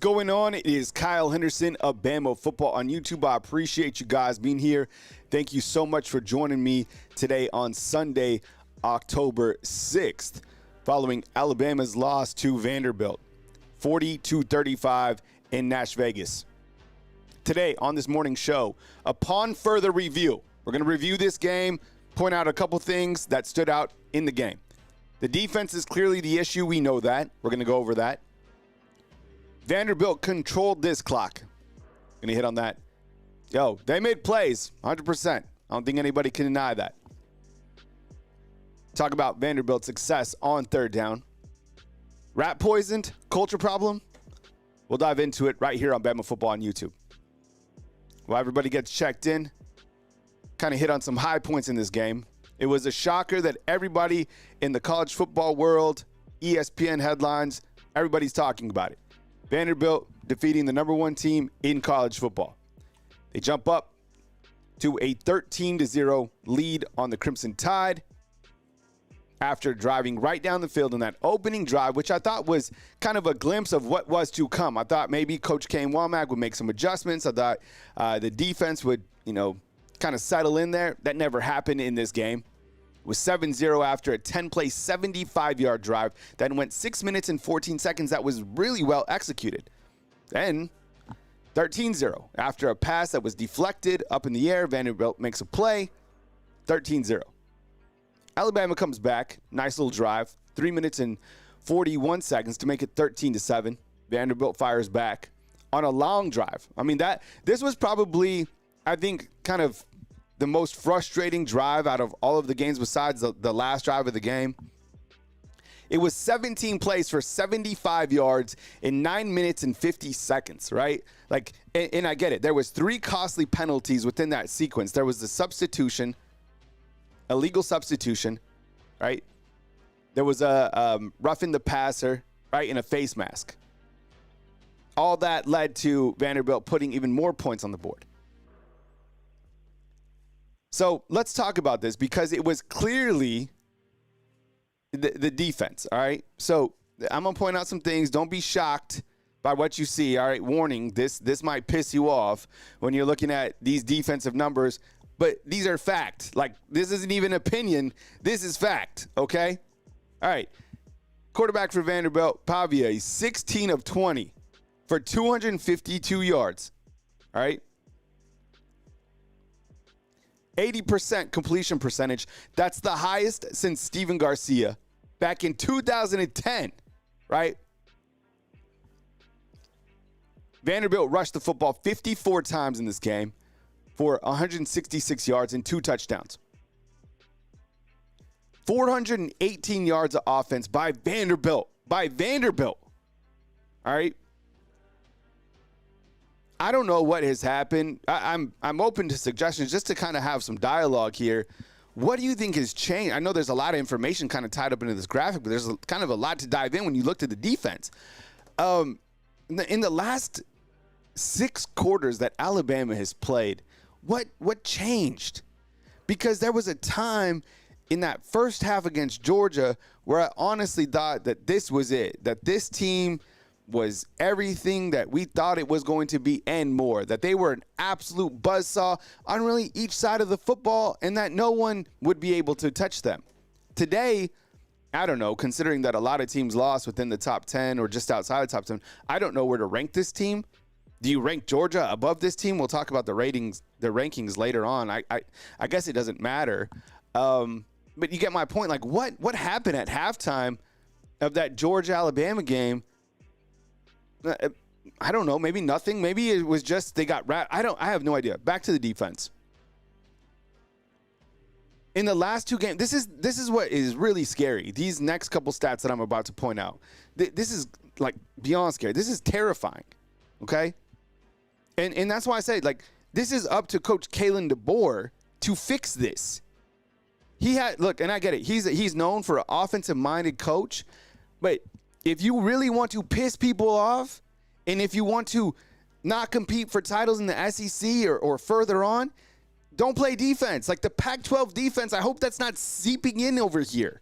Going on? It is Kyle Henderson of Bama Football on YouTube. I appreciate you guys being here. Thank you so much for joining me today on Sunday, October 6th, following Alabama's loss to Vanderbilt, 40-35 in Las Vegas. Today on this morning's show, upon further review, we're going to review this game, point out a couple things that stood out in the game. The defense is clearly the issue. We know that. We're going to go over that. Vanderbilt controlled this clock. Gonna hit on that. They made plays, 100%. I don't think anybody can deny that. Talk about Vanderbilt's success on third down. Rat poisoned, culture problem. We'll dive into it right here on Bama Football on YouTube. While everybody gets checked in, kind of hit on some high points in this game. It was a shocker that everybody in the college football world, ESPN headlines, everybody's talking about it. Vanderbilt defeating the number one team in college football. They jump up to a 13-0 lead on the Crimson Tide after driving right down the field in that opening drive, which I thought was kind of a glimpse of what was to come. I thought maybe Coach Kane Womack would make some adjustments. I thought the defense would, kind of settle in there. That never happened in this game. It was 7-0 after a 10-play, 75-yard drive that went 6 minutes and 14 seconds. That was really well executed. Then 13-0 after a pass that was deflected up in the air. Vanderbilt makes a play, 13-0. Alabama comes back, nice little drive, 3 minutes and 41 seconds to make it 13-7. Vanderbilt fires back on a long drive. This was probably, I think, kind of the most frustrating drive out of all of the games besides the last drive of the game. It was 17 plays for 75 yards in 9 minutes and 50 seconds, right? And I get it. There was 3 costly penalties within that sequence. There was the substitution, illegal substitution, right? There was a roughing the passer, right, and a face mask. All that led to Vanderbilt putting even more points on the board. So let's talk about this because it was clearly the defense, all right? So I'm going to point out some things. Don't be shocked by what you see, all right? Warning, this might piss you off when you're looking at these defensive numbers, but these are fact. This isn't even opinion. This is fact, okay? All right. Quarterback for Vanderbilt, Pavia, he's 16 of 20 for 252 yards, all right? 80% completion percentage. That's the highest since Steven Garcia back in 2010, right? Vanderbilt rushed the football 54 times in this game for 166 yards and 2 touchdowns. 418 yards of offense by Vanderbilt. All right? I don't know what has happened. I'm open to suggestions just to kind of have some dialogue here. What do you think has changed? I know there's a lot of information kind of tied up into this graphic, but there's kind of a lot to dive in when you look to the defense. In the last 6 quarters that Alabama has played, what changed? Because there was a time in that first half against Georgia where I honestly thought that this was it, that this team was everything that we thought it was going to be and more, that they were an absolute buzzsaw on really each side of the football and that no one would be able to touch them. Today, I don't know, considering that a lot of teams lost within the top 10 or just outside the top 10, I don't know where to rank this team. Do you rank Georgia above this team? We'll talk about the rankings later on. I guess it doesn't matter. But you get my point. What happened at halftime of that Georgia-Alabama game? I don't know. Maybe nothing. Maybe it was just they got wrapped. I have no idea. Back to the defense. In the last 2 games, this is what is really scary. These next couple stats that I'm about to point out. This is beyond scary. This is terrifying. Okay? And that's why I say this is up to Coach Kalen DeBoer to fix this. And I get it. He's known for an offensive-minded coach, but if you really want to piss people off, and if you want to not compete for titles in the SEC or further on, don't play defense. The Pac-12 defense, I hope that's not seeping in over here.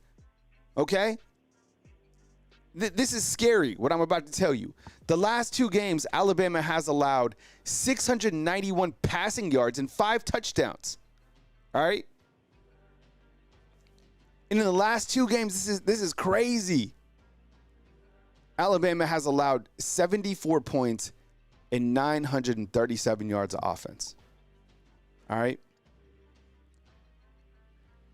Okay? This is scary, what I'm about to tell you. The last 2 games, Alabama has allowed 691 passing yards and 5 touchdowns. All right? And in the last 2 games, this is crazy. Alabama has allowed 74 points and 937 yards of offense. All right?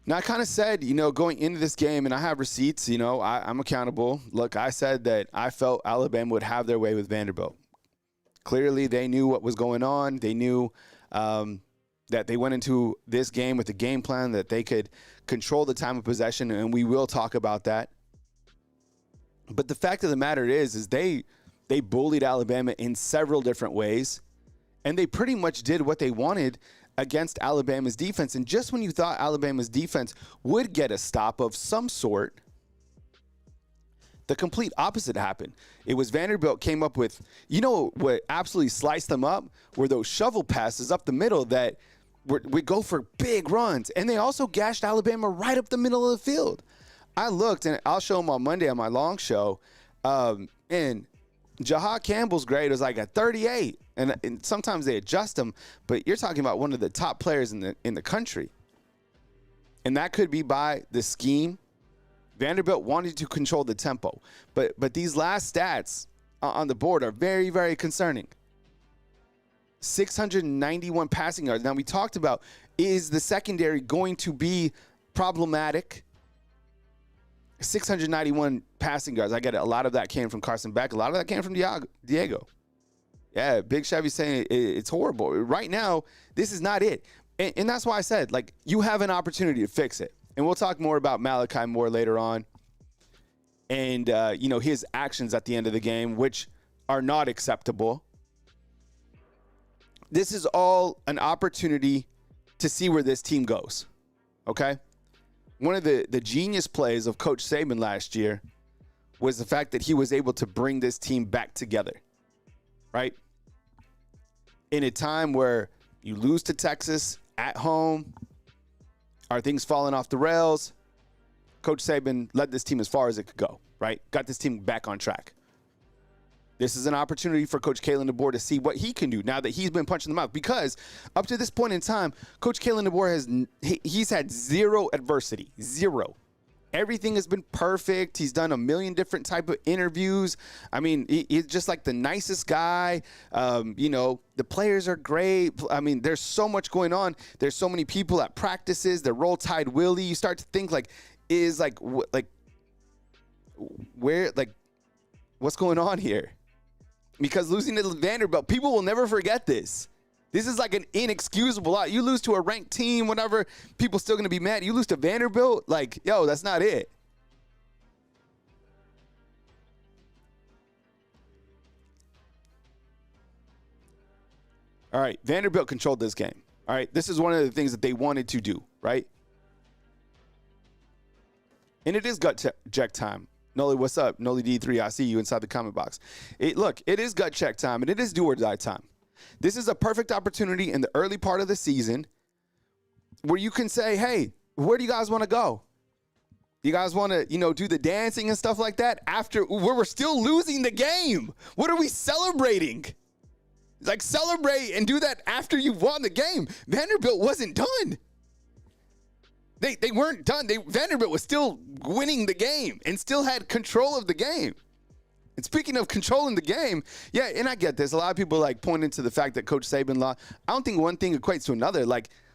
Now, I kind of said, going into this game, and I have receipts, I'm accountable. Look, I said that I felt Alabama would have their way with Vanderbilt. Clearly, they knew what was going on. They knew that they went into this game with a game plan that they could control the time of possession, and we will talk about that. But the fact of the matter is they bullied Alabama in several different ways, and they pretty much did what they wanted against Alabama's defense. And just when you thought Alabama's defense would get a stop of some sort, the complete opposite happened. It was Vanderbilt came up with, what absolutely sliced them up were those shovel passes up the middle that would go for big runs. And they also gashed Alabama right up the middle of the field. I looked, and I'll show them on Monday on my long show, and Jahad Campbell's grade was like a 38. And sometimes they adjust them, but you're talking about one of the top players in the country. And that could be by the scheme. Vanderbilt wanted to control the tempo. But these last stats on the board are very, very concerning. 691 passing yards. Now, we talked about, is the secondary going to be problematic? 691 passing yards. I get it. A lot of that came from Carson Beck. A lot of that came from Diego. Yeah, Big Chevy saying it's horrible. Right now, this is not it. And that's why I said, you have an opportunity to fix it. And we'll talk more about Malachi Moore later on. And, his actions at the end of the game, which are not acceptable. This is all an opportunity to see where this team goes. Okay? One of the genius plays of Coach Saban last year was the fact that he was able to bring this team back together. Right? In a time where you lose to Texas at home, are things falling off the rails? Coach Saban led this team as far as it could go, right? Got this team back on track. This is an opportunity for Coach Kalen DeBoer to see what he can do now that he's been punched in the mouth. Because up to this point in time, Coach Kalen DeBoer he's had zero adversity, zero. Everything has been perfect. He's done a million different type of interviews. I mean, he's just like the nicest guy. The players are great. I mean, there's so much going on. There's so many people at practices. The Roll Tide Willie. You start to think what's going on here? Because losing to Vanderbilt, people will never forget this. This is like an inexcusable lot. You lose to a ranked team, whatever, people still going to be mad. You lose to Vanderbilt, that's not it. All right, Vanderbilt controlled this game. All right, this is one of the things that they wanted to do, right? And it is gut check time. Noli, what's up? Noli D3, I see you inside the comment box. It is gut check time, and it is do or die time. This is a perfect opportunity in the early part of the season where you can say, hey, where do you guys want to go? You guys want to, do the dancing and stuff like that after we're still losing the game? What are we celebrating? Celebrate and do that after you've won the game. Vanderbilt wasn't done. They weren't done. Vanderbilt was still winning the game and still had control of the game. And speaking of controlling the game, yeah, and I get this. A lot of people pointing to the fact that Coach Saban lost. I don't think one thing equates to another.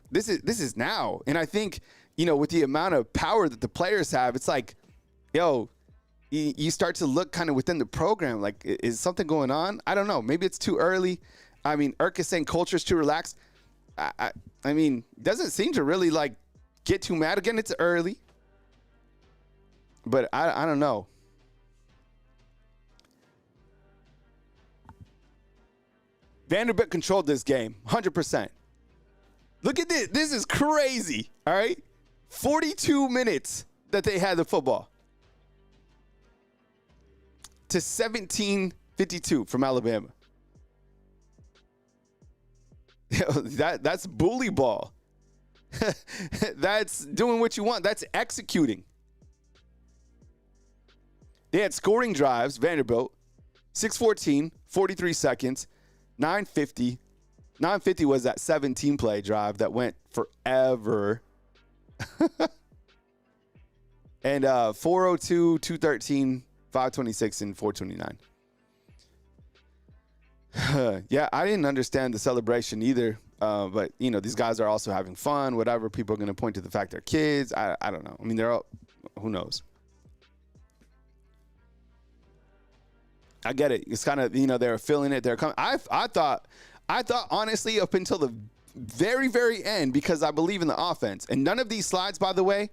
This is now. And I think, with the amount of power that the players have, it's you start to look kind of within the program. Is something going on? I don't know. Maybe it's too early. I mean, Irk is saying culture's too relaxed. I mean, doesn't seem to really get too mad. Again, it's early. But I don't know. Vanderbilt controlled this game, 100%. Look at this. This is crazy, all right? 42 minutes that they had the football to 17:52 from Alabama. That's bully ball. That's doing what you want. That's executing. They had scoring drives, Vanderbilt, 6:14, 43 seconds, 9:50. 9:50 was that 17-play drive that went forever. And 4:02, 2:13, 5:26, and 4:29. Yeah, I didn't understand the celebration either. But, you know, these guys are also having fun, whatever. People are going to point to the fact they're kids. I don't know. I mean, they're all, who knows? I get it. It's kind of, you know, they're feeling it. They're coming. I thought honestly up until the very, very end, because I believe in the offense. And none of these slides, by the way,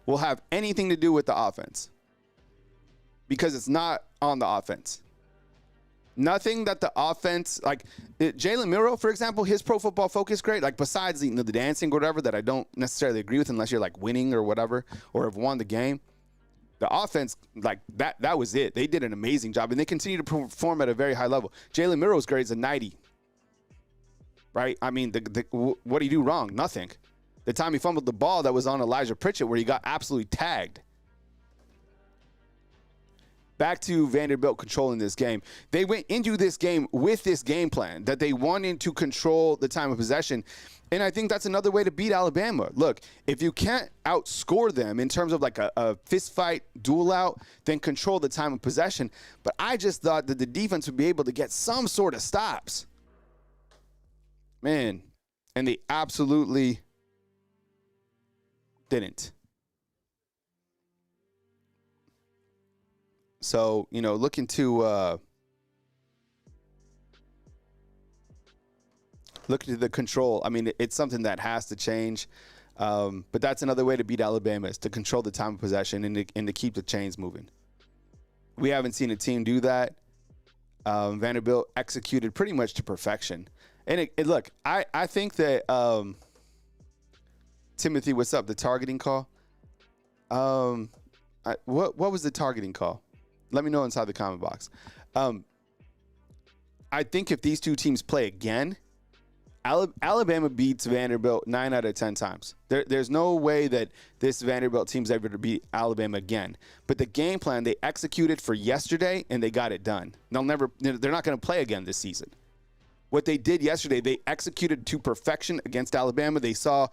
will have anything to do with the offense, because it's not on the offense. Nothing that the offense, like Jalen Milroe, for example, his Pro Football Focus grade, like besides the dancing or whatever that I don't necessarily agree with unless you're like winning or whatever, or have won the game. The offense, like that was it. They did an amazing job, and they continue to perform at a very high level. Jalen Milroe's grade is a 90, right? I mean, what did he do wrong? Nothing. The time he fumbled the ball that was on Elijah Pritchett where he got absolutely tagged. Back to Vanderbilt controlling this game. They went into this game with this game plan that they wanted to control the time of possession. And I think that's another way to beat Alabama. Look, if you can't outscore them in terms of like a fist fight, duel out, then control the time of possession. But I just thought that the defense would be able to get some sort of stops. Man, and they absolutely didn't. So, you know, looking to the control. I mean, it's something that has to change. But that's another way to beat Alabama, is to control the time of possession and to keep the chains moving. We haven't seen a team do that. Vanderbilt executed pretty much to perfection. And look, I think that Timothy, what's up? The targeting call. What was the targeting call? Let me know inside the comment box. I think if these two teams play again, Alabama beats Vanderbilt 9 out of 10 times. There's no way that this Vanderbilt team's ever to beat Alabama again. But the game plan, they executed for yesterday, and they got it done. They're not going to play again this season. What they did yesterday, they executed to perfection against Alabama. They saw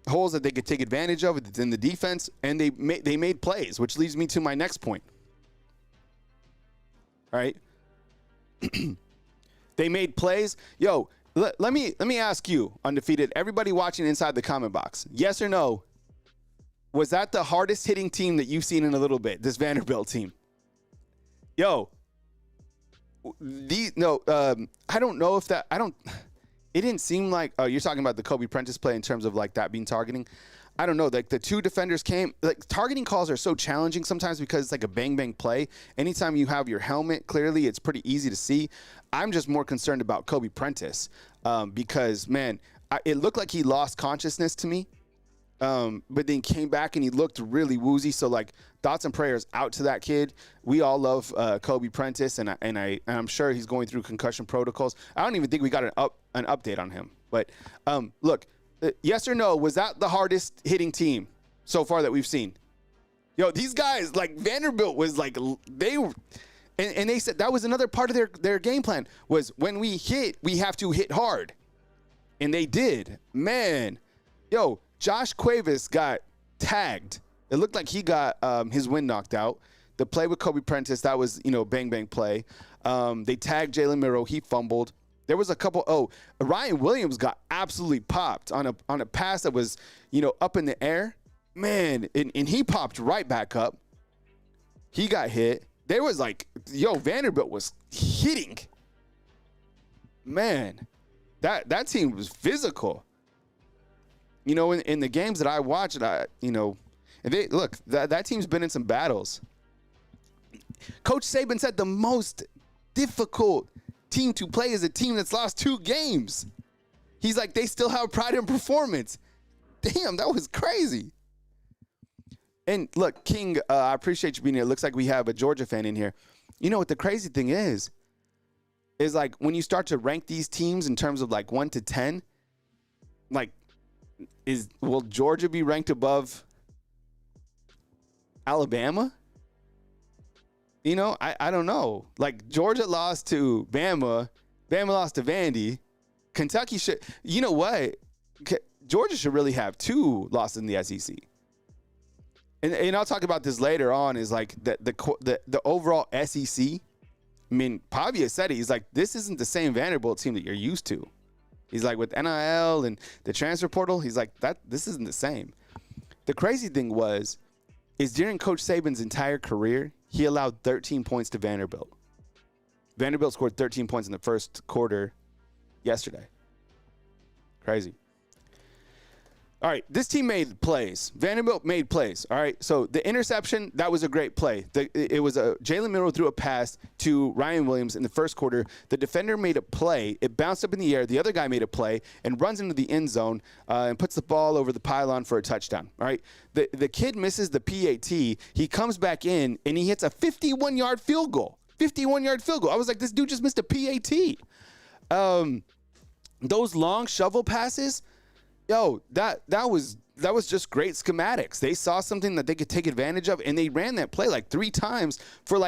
holes that they could take advantage of in the defense, and they made plays, which leads me to my next point. All right. They made plays. Yo, let me ask you, Undefeated, everybody watching inside the comment box, yes or no, was that the hardest hitting team that you've seen in a little bit, this Vanderbilt team? Yo, I don't know if that, it didn't seem like, oh, you're talking about the Kobe Prentice play in terms of like that being targeting. I don't know, like the two defenders came, like targeting calls are so challenging sometimes because it's like a bang bang play. Anytime you have your helmet, clearly it's pretty easy to see. I'm just more concerned about Kobe Prentice because, man, it looked like he lost consciousness to me, but then came back and he looked really woozy. So like thoughts and prayers out to that kid. We all love Kobe Prentice, and I'm sure he's going through concussion protocols. I don't even think we got an update on him. But look. Yes or no, was that the hardest hitting team so far that we've seen? Yo, these guys, like Vanderbilt was like, they were, and they said that was another part of their game plan was when we hit, we have to hit hard. And they did. Man, yo, Josh Cuevas got tagged. It looked like he got his wind knocked out. The play with Kobe Prentice, that was, bang, bang play. They tagged Jalen Milroe. He fumbled. There was a couple. Ryan Williams got absolutely popped on a pass that was, up in the air. Man, and he popped right back up. He got hit. There was like, Vanderbilt was hitting. Man, that team was physical. In the games that I watched, and they look, that team's been in some battles. Coach Saban said the most difficult team to play is a team that's lost 2 games. He's like, they still have pride in performance. Damn, that was crazy. And look, King, I appreciate you being here. It looks like we have a Georgia fan in here. You know what the crazy thing is like when you start to rank these teams in terms of like 1 to 10, like, will Georgia be ranked above Alabama? I don't know. Like, Georgia lost to Bama. Bama lost to Vandy. Kentucky should, you know what? Georgia should really have 2 losses in the SEC. And I'll talk about this later on, is like the overall SEC. I mean, Pavia said it. He's like, this isn't the same Vanderbilt team that you're used to. He's like, with NIL and the transfer portal, he's like, this isn't the same. The crazy thing is during Coach Saban's entire career, he allowed 13 points to Vanderbilt. Vanderbilt scored 13 points in the first quarter yesterday. Crazy. All right, this team made plays. Vanderbilt made plays. All right, so the interception, that was a great play. It was Jalen Milroe threw a pass to Ryan Williams in the first quarter. The defender made a play. It bounced up in the air. The other guy made a play and runs into the end zone and puts the ball over the pylon for a touchdown. All right, the kid misses the PAT. He comes back in, and he hits a 51-yard field goal. 51-yard field goal. I was like, this dude just missed a PAT. Those long shovel passes, yo, that was just great schematics. They saw something that they could take advantage of, and they ran that play like 3 times for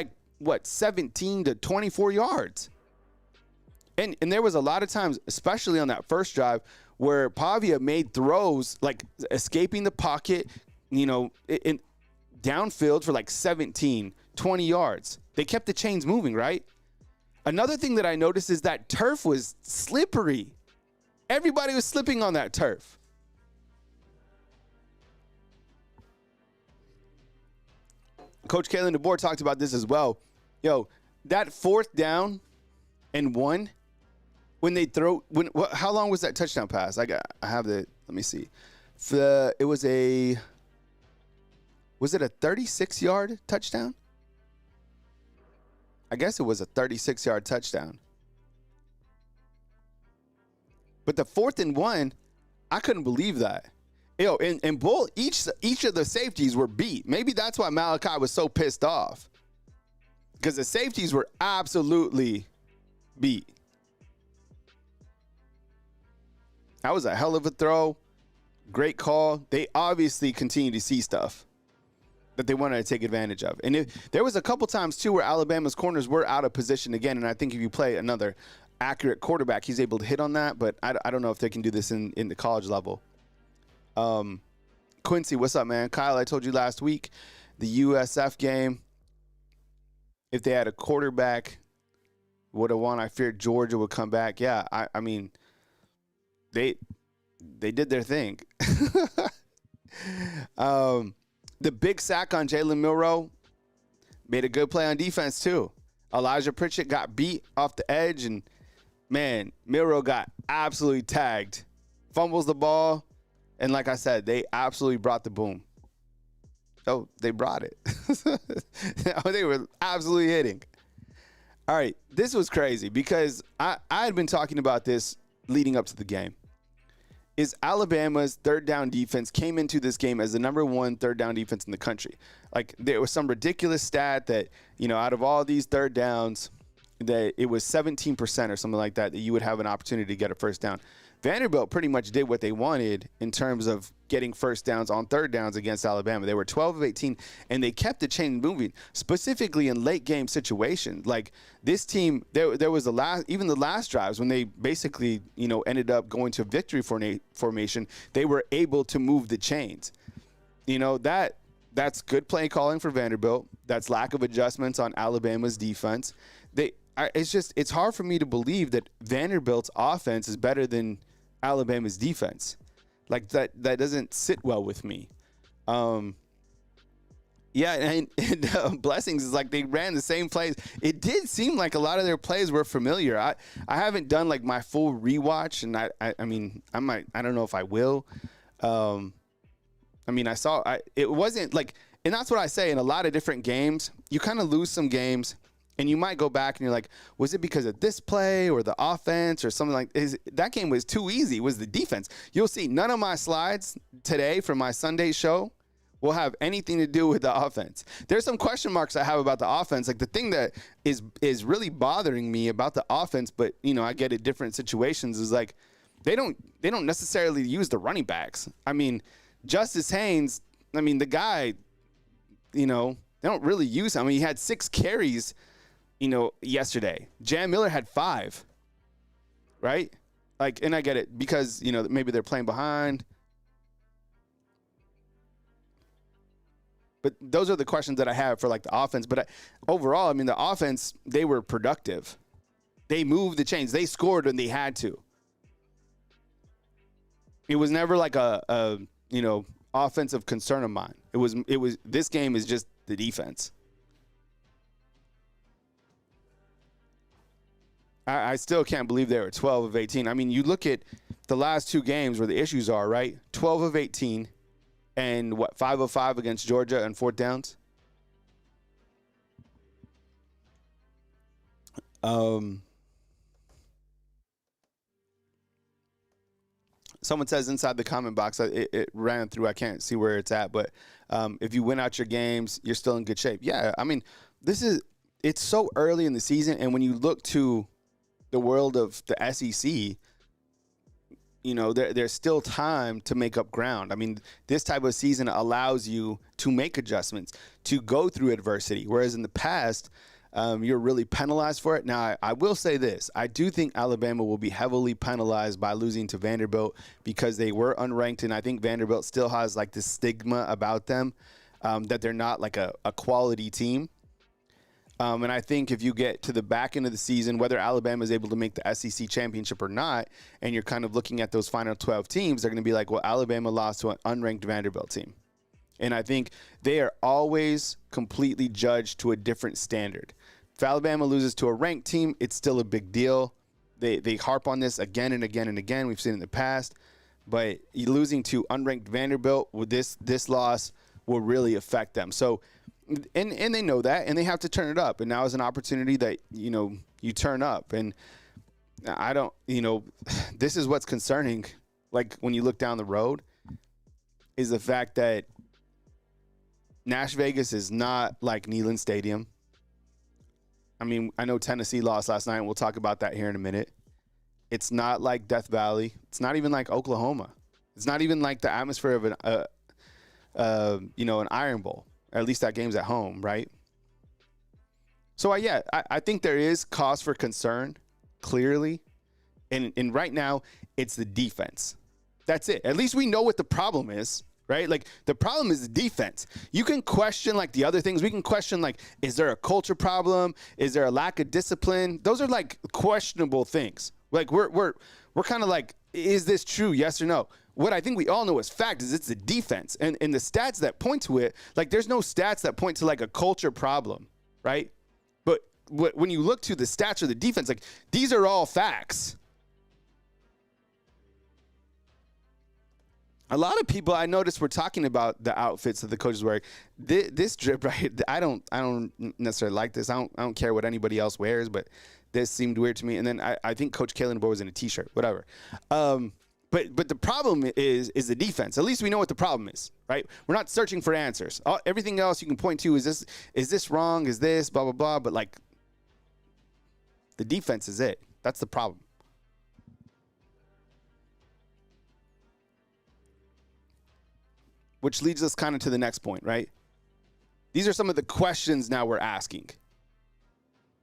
17 to 24 yards. And there was a lot of times, especially on that first drive, where Pavia made throws like escaping the pocket, in downfield for 17, 20 yards. They kept the chains moving, right? Another thing that I noticed is that turf was slippery. Everybody was slipping on that turf. Coach Kalen DeBoer talked about this as well. Yo, that 4th down and 1, when they throw, how long was that touchdown pass? I have the, let me see. Was it a 36-yard touchdown? I guess it was a 36-yard touchdown. But the 4th and 1, I couldn't believe that. And both each of the safeties were beat. Maybe that's why Malachi was so pissed off, because the safeties were absolutely beat. That was a hell of a throw. Great call. They obviously continue to see stuff that they wanted to take advantage of. And there was a couple times, too, where Alabama's corners were out of position again. And I think if you play another accurate quarterback, he's able to hit on that. But I don't know if they can do this in the college level. Quincy, what's up, man? Kyle, I told you last week, the USF game, if they had a quarterback, would have won. I feared Georgia would come back. Yeah, I mean, they did their thing. The big sack on Jalen Milroe made a good play on defense, too. Elijah Pritchett got beat off the edge, and, man, Milroe got absolutely tagged. Fumbles the ball, and like I said, they absolutely brought the boom. Oh, they brought it. They were absolutely hitting. All right, this was crazy because I had been talking about this leading up to the game. Is Alabama's third down defense came into this game as the #1 third down defense in the country. Like, there was some ridiculous stat that, out of all these third downs, that it was 17% or something like that you would have an opportunity to get a first down. Vanderbilt pretty much did what they wanted in terms of getting first downs on third downs against Alabama. They were 12 of 18, and they kept the chain moving, specifically in late game situations. Like, this team, there was the last drives when they basically, ended up going to victory formation, they were able to move the chains. That's good play calling for Vanderbilt. That's lack of adjustments on Alabama's defense. It's hard for me to believe that Vanderbilt's offense is better than Alabama's defense. Like, that doesn't sit well with me. And Blessings is like they ran the same plays. It did seem like a lot of their plays were familiar. I haven't done like my full rewatch, and I don't know if I will. It wasn't like, and that's what I say in a lot of different games. You kind of lose some games, and you might go back and you're like, was it because of this play or the offense or something like this? That game was too easy. It was the defense. You'll see none of my slides today from my Sunday show will have anything to do with the offense. There's some question marks I have about the offense. Like, the thing that is really bothering me about the offense, but, I get it different situations, is like they don't necessarily use the running backs. I mean, Justice Haynes, the guy, They don't really use him. I mean, he had 6 carries, yesterday. Jalen Milroe had 5, right? Like, and I get it because, maybe they're playing behind. But those are the questions that I have for, like, the offense. But overall, I mean, the offense, they were productive. They moved the chains. They scored when they had to. It was never like a offensive concern of mine. It was this game is just the defense. I still can't believe they were 12 of 18. I mean, you look at the last 2 games where the issues are, right? 12 of 18 and 5 of 5 against Georgia and 4th downs. Someone says inside the comment box, it ran through. I can't see where it's at, but if you win out your games, you're still in good shape. Yeah, I mean, it's so early in the season, and when you look to the world of the SEC, there's still time to make up ground. I mean, this type of season allows you to make adjustments, to go through adversity, whereas in the past, you're really penalized for it. Now, I will say this. I do think Alabama will be heavily penalized by losing to Vanderbilt because they were unranked, and I think Vanderbilt still has, like, this stigma about them that they're not, like, a quality team. And I think if you get to the back end of the season, whether Alabama is able to make the SEC championship or not, and you're kind of looking at those final 12 teams, they're going to be like, well, Alabama lost to an unranked Vanderbilt team. And I think they are always completely judged to a different standard. If Alabama loses to a ranked team, it's still a big deal. They harp on this again and again and again. We've seen it in the past. But losing to unranked Vanderbilt with this loss will really affect them. So, and they know that, and they have to turn it up. And now is an opportunity that, you turn up. And I don't, this is what's concerning, like, when you look down the road, is the fact that Nash Vegas is not like Neyland Stadium. I mean, I know Tennessee lost last night, and we'll talk about that here in a minute. It's not like Death Valley. It's not even like Oklahoma. It's not even like the atmosphere of an Iron Bowl. Or at least that game's at home, right? So, I think there is cause for concern, clearly. And right now, it's the defense. That's it. At least we know what the problem is, right? Like, the problem is the defense. You can question, like, the other things. We can question, like, is there a culture problem? Is there a lack of discipline? Those are, like, questionable things. Like, we're kind of like, is this true? Yes or no? What I think we all know is fact is it's the defense. And the stats that point to it, like, there's no stats that point to, like, a culture problem, right? But when you look to the stats or the defense, like, these are all facts. A lot of people I noticed were talking about the outfits that the coaches wear. This drip right, I don't necessarily like this. I don't care what anybody else wears, but this seemed weird to me. And then I think Coach Kalen DeBoer was in a T-shirt, whatever. But the problem is the defense. At least we know what the problem is, right? We're not searching for answers. Everything else you can point to is this wrong? Is this blah blah blah? But, like, the defense is it. That's the problem. Which leads us kind of to the next point, right? These are some of the questions now we're asking,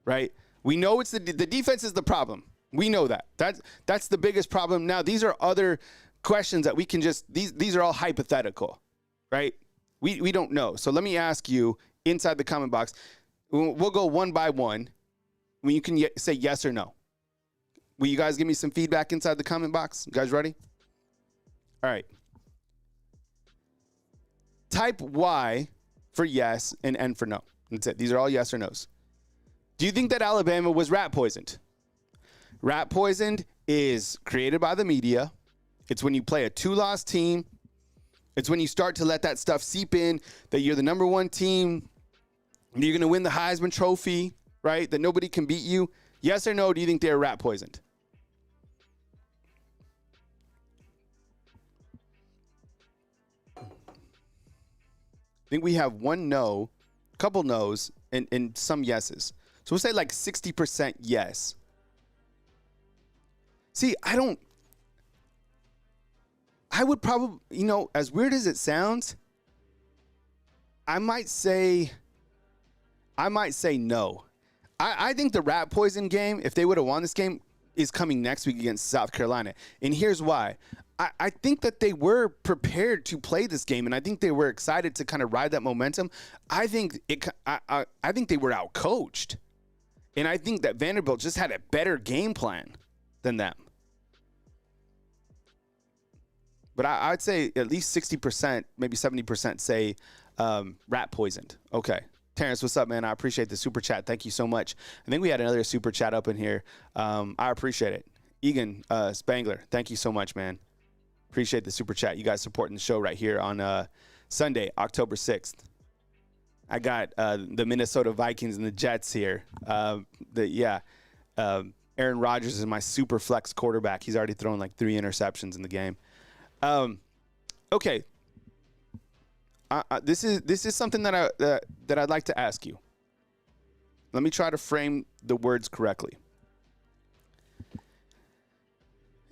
right? We know it's the defense is the problem. We know that. That's the biggest problem. Now, these are other questions that we can just, these are all hypothetical, right? We don't know. So let me ask you inside the comment box. We'll go one by one when you can say yes or no. Will you guys give me some feedback inside the comment box? You guys ready? All right. Type Y for yes and N for no. That's it. These are all yes or no's. Do you think that Alabama was rat poisoned? Rat poisoned is created by the media. It's when you play a 2-loss team. It's when you start to let that stuff seep in, that you're the number 1 team, you're going to win the Heisman Trophy, right? That nobody can beat you. Yes or no, do you think they're rat poisoned? I think we have one no, a couple no's, and some yeses. So we'll say like 60% yes. See, I would probably, as weird as it sounds, I might say I might say no. I think the rat poison game, if they would have won this game, is coming next week against South Carolina. And here's why. I think that they were prepared to play this game, and I think they were excited to kind of ride that momentum. I think they were out-coached. And I think that Vanderbilt just had a better game plan than them. But I'd say at least 60%, maybe 70% say rat poisoned. Okay. Terrence, what's up, man? I appreciate the super chat. Thank you so much. I think we had another super chat up in here. I appreciate it. Egan Spangler, thank you so much, man. Appreciate the super chat. You guys supporting the show right here on Sunday, October 6th. I got the Minnesota Vikings and the Jets here. Aaron Rodgers is my super flex quarterback. He's already thrown like 3 interceptions in the game. Okay. This is something that I'd like to ask you. Let me try to frame the words correctly.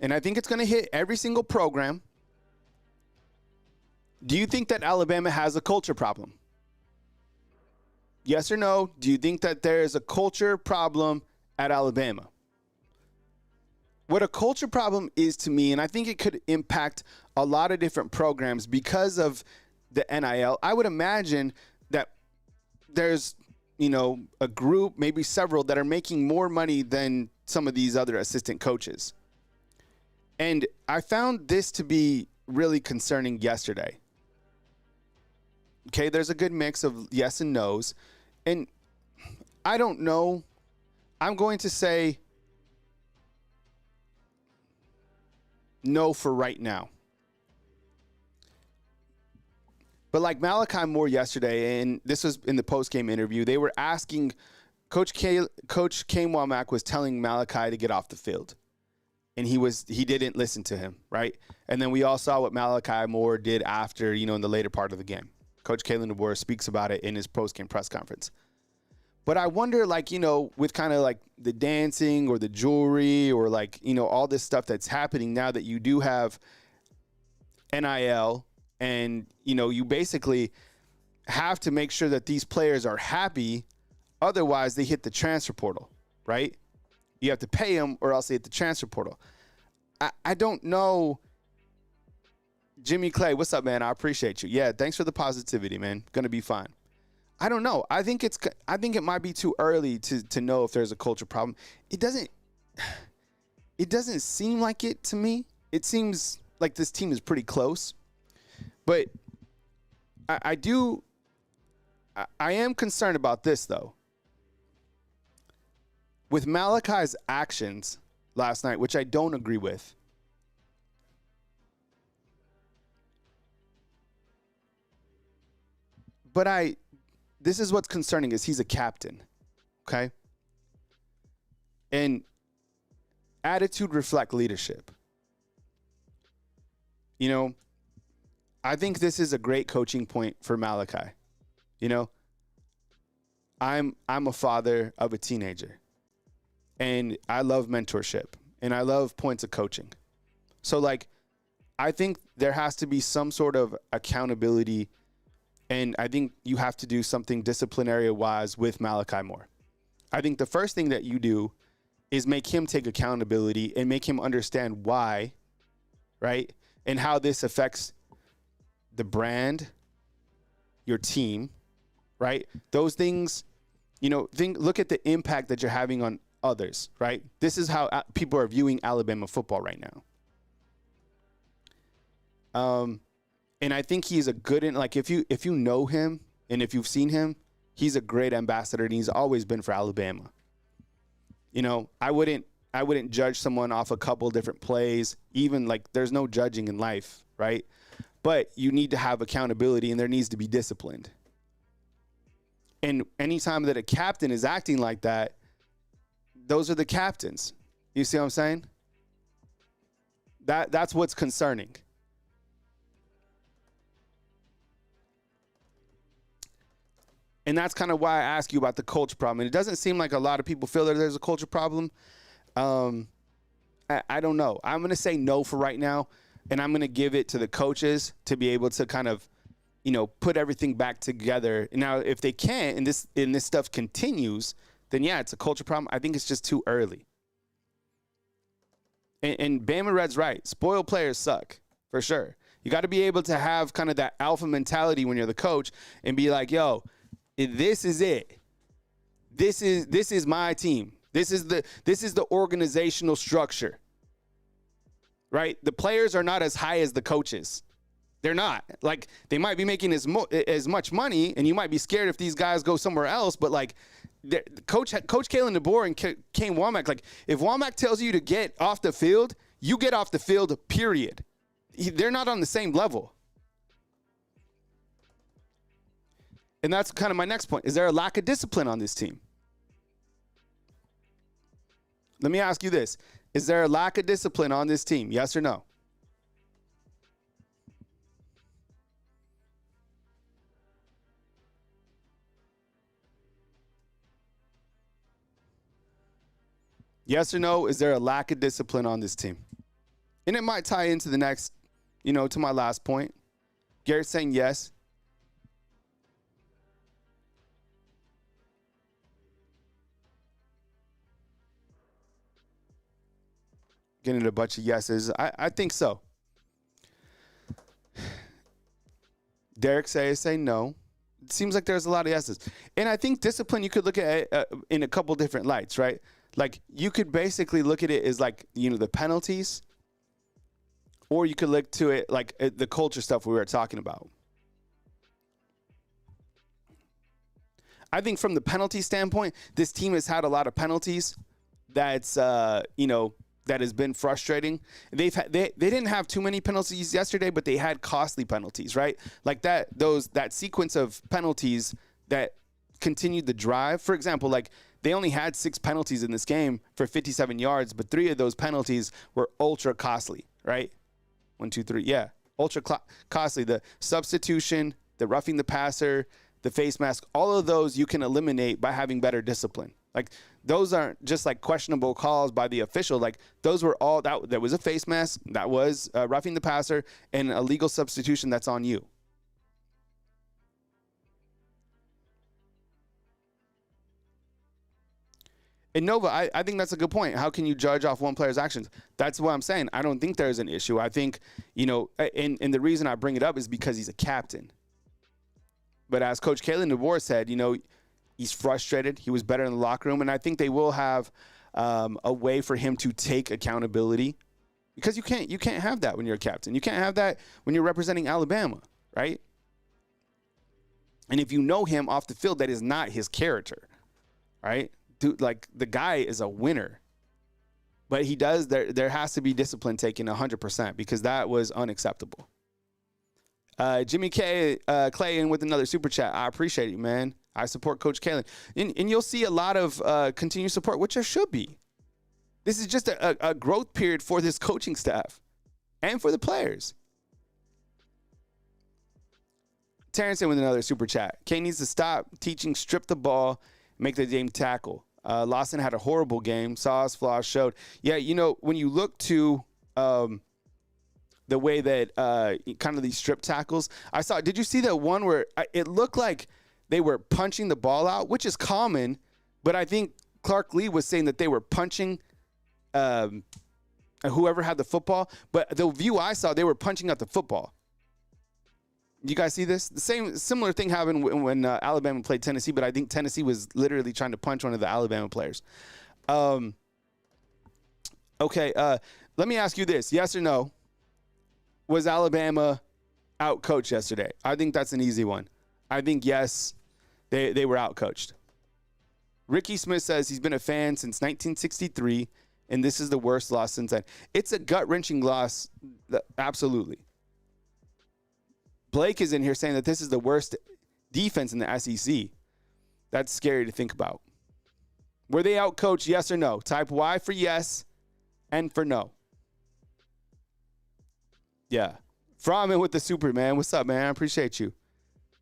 And I think it's going to hit every single program. Do you think that Alabama has a culture problem? Yes or no? Do you think that there is a culture problem at Alabama? What a culture problem is to me, and I think it could impact a lot of different programs because of the NIL. I would imagine that there's, a group, maybe several, that are making more money than some of these other assistant coaches. And I found this to be really concerning yesterday. Okay, there's a good mix of yes and no's. And I don't know. I'm going to say no for right now. But like Malachi Moore yesterday, and this was in the post-game interview, they were asking, Coach Kane Womack was telling Malachi to get off the field. And he didn't listen to him, right? And then we all saw what Malachi Moore did after, in the later part of the game. Coach Kalen DeBoer speaks about it in his post-game press conference. But I wonder, with kind of like the dancing or the jewelry or all this stuff that's happening now that you do have NIL, and, you basically have to make sure that these players are happy. Otherwise, they hit the transfer portal, right? You have to pay them or else they hit the transfer portal. I don't know. Jimmy Clay, what's up, man? I appreciate you. Yeah, thanks for the positivity, man. Going to be fine. I don't know. I think it might be too early to know if there's a culture problem. It doesn't seem like it to me. It seems like this team is pretty close. But I am concerned about this, though. With Malachi's actions last night, which I don't agree with, but this is what's concerning is he's a captain, okay? And attitude reflects leadership. I think this is a great coaching point for Malachi. I'm a father of a teenager, and I love mentorship, and I love points of coaching. So, I think there has to be some sort of accountability, and I think you have to do something disciplinary-wise with Malachi Moore. I think the first thing that you do is make him take accountability and make him understand why, right, and how this affects the brand, your team, right? Those things, look at the impact that you're having on others, right? This is how people are viewing Alabama football right now. And I think he's a good, if you know him and if you've seen him, he's a great ambassador, and he's always been for Alabama. I wouldn't judge someone off a couple different plays, even there's no judging in life, right? But you need to have accountability, and there needs to be disciplined. And anytime that a captain is acting like that, those are the captains. You see what I'm saying? That's what's concerning. And that's kind of why I ask you about the culture problem. And it doesn't seem like a lot of people feel that there's a culture problem. I don't know. I'm going to say no for right now. And I'm going to give it to the coaches to be able to kind of put everything back together. Now, if they can't, and this stuff continues, then yeah, it's a culture problem. I think it's just too early. And Bama Red's right. Spoiled players suck, for sure. You got to be able to have kind of that alpha mentality when you're the coach and be like, yo, this is it. This is my team. This is the organizational structure. Right? The players are not as high as the coaches. They're not. Like, they might be making as much money, and you might be scared if these guys go somewhere else, but like Coach Kalen DeBoer and Kane Womack, like, if Womack tells you to get off the field, you get off the field, period. They're not on the same level. And that's kind of my next point. Is there a lack of discipline on this team? Let me ask you this. Is there a lack of discipline on this team? Yes or no? Yes or no? Is there a lack of discipline on this team? And it might tie into the next, to my last point. Garrett's saying yes. Getting a bunch of yeses. I think so. Derek say no. It seems like there's a lot of yeses. And I think discipline, you could look at it in a couple different lights, right? Like, you could basically look at it as like, the penalties. Or you could look to it like the culture stuff we were talking about. I think from the penalty standpoint, this team has had a lot of penalties that's, that has been frustrating. They didn't have too many penalties yesterday, but they had costly penalties, right? Like that sequence of penalties that continued the drive. For example, like, they only had 6 penalties in this game for 57 yards, but 3 of those penalties were ultra costly, right? 1, 2, 3. Yeah. Ultra costly. The substitution, the roughing the passer, the face mask, all of those you can eliminate by having better discipline. Like, those aren't just like questionable calls by the official. Like, those were all that was a face mask, that was roughing the passer, and a legal substitution that's on you. And Nova, I think that's a good point. How can you judge off one player's actions? That's what I'm saying. I don't think there's an issue. I think, and the reason I bring it up is because he's a captain. But as Coach Kalen DeBoer said, he's frustrated. He was better in the locker room. And I think they will have a way for him to take accountability, because you can't have that when you're a captain. You can't have that when you're representing Alabama, right? And if you know him off the field, that is not his character, right? Dude, like, the guy is a winner, but he does. There has to be discipline taken 100%, because that was unacceptable. Jimmy Clay in with another super chat. I appreciate you, man. I support Coach Kalen, and you'll see a lot of continued support, which there should be. This is just a growth period for this coaching staff and for the players. Terrence in with another super chat. K needs to stop teaching strip the ball, make the game tackle. Lawson had a horrible game. Saw his flaws showed. Yeah, when you look to the way that kind of these strip tackles, did you see that one where it looked like they were punching the ball out, which is common, but I think Clark Lee was saying that they were punching whoever had the football, but the view I saw, they were punching out the football. You guys see this? The similar thing happened when Alabama played Tennessee, but I think Tennessee was literally trying to punch one of the Alabama players. Okay, let me ask you this. Yes or no? Was Alabama out-coached yesterday? I think that's an easy one. I think yes, they were out-coached. Ricky Smith says he's been a fan since 1963, and this is the worst loss since then. It's a gut-wrenching loss, absolutely. Blake is in here saying that this is the worst defense in the SEC. That's scary to think about. Were they out-coached, yes or no? Type Y for yes and for no. Yeah. Froman with the super, man. What's up, man? I appreciate you.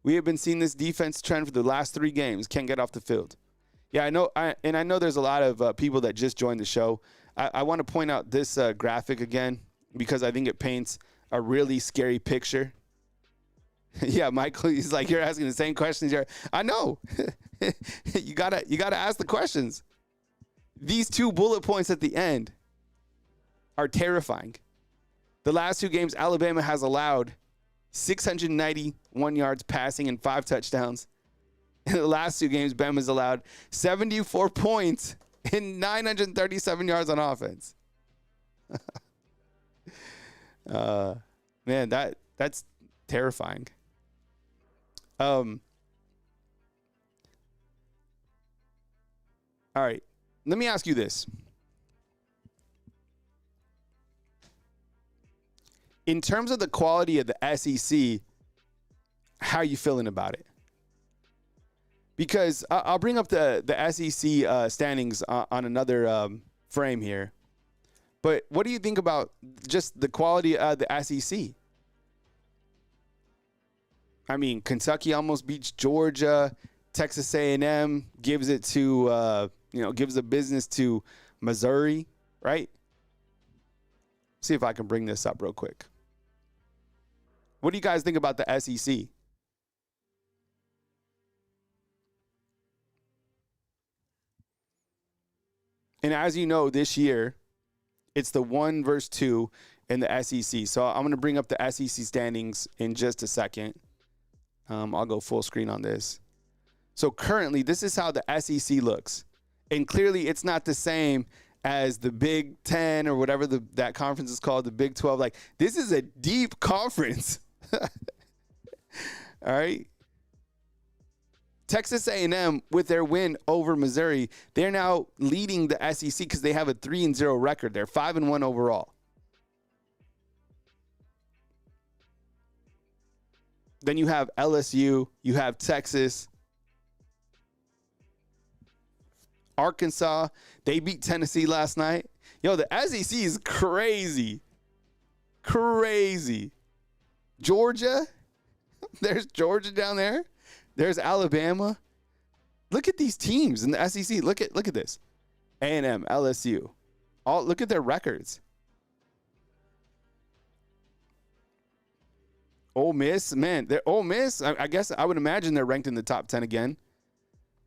We have been seeing this defense trend for the last 3 games. Can't get off the field. Yeah, I know. I know there's a lot of people that just joined the show. I want to point out this graphic again, because I think it paints a really scary picture. Yeah, Michael, he's like, you're asking the same questions. I know. you gotta ask the questions. These 2 bullet points at the end are terrifying. The last 2 games, Alabama has allowed 691 yards passing and 5 touchdowns. In the last 2 games, Bama's allowed 74 points and 937 yards on offense. Man, that's terrifying. All right, let me ask you this. In terms of the quality of the SEC, how are you feeling about it? Because I'll bring up the SEC standings on another frame here. But what do you think about just the quality of the SEC? I mean, Kentucky almost beats Georgia. Texas A&M gives it to, gives the business to Missouri, right? See if I can bring this up real quick. What do you guys think about the SEC? And as you know, this year, it's the 1 versus 2 in the SEC. So I'm going to bring up the SEC standings in just a second. I'll go full screen on this. So currently, this is how the SEC looks. And clearly, it's not the same as the Big 10 or whatever that conference is called, the Big 12. Like, this is a deep conference. All right. Texas A&M, with their win over Missouri, they're now leading the SEC because they have a 3-0 record. They're 5-1 overall. Then you have LSU, you have Texas, Arkansas. They beat Tennessee last night. Yo, the SEC is crazy. Crazy. Georgia. There's Georgia down there. There's Alabama. Look at these teams in the SEC. Look at this. A&M, LSU. Look at their records. Ole Miss, man. Ole Miss, I guess I would imagine they're ranked in the top 10 again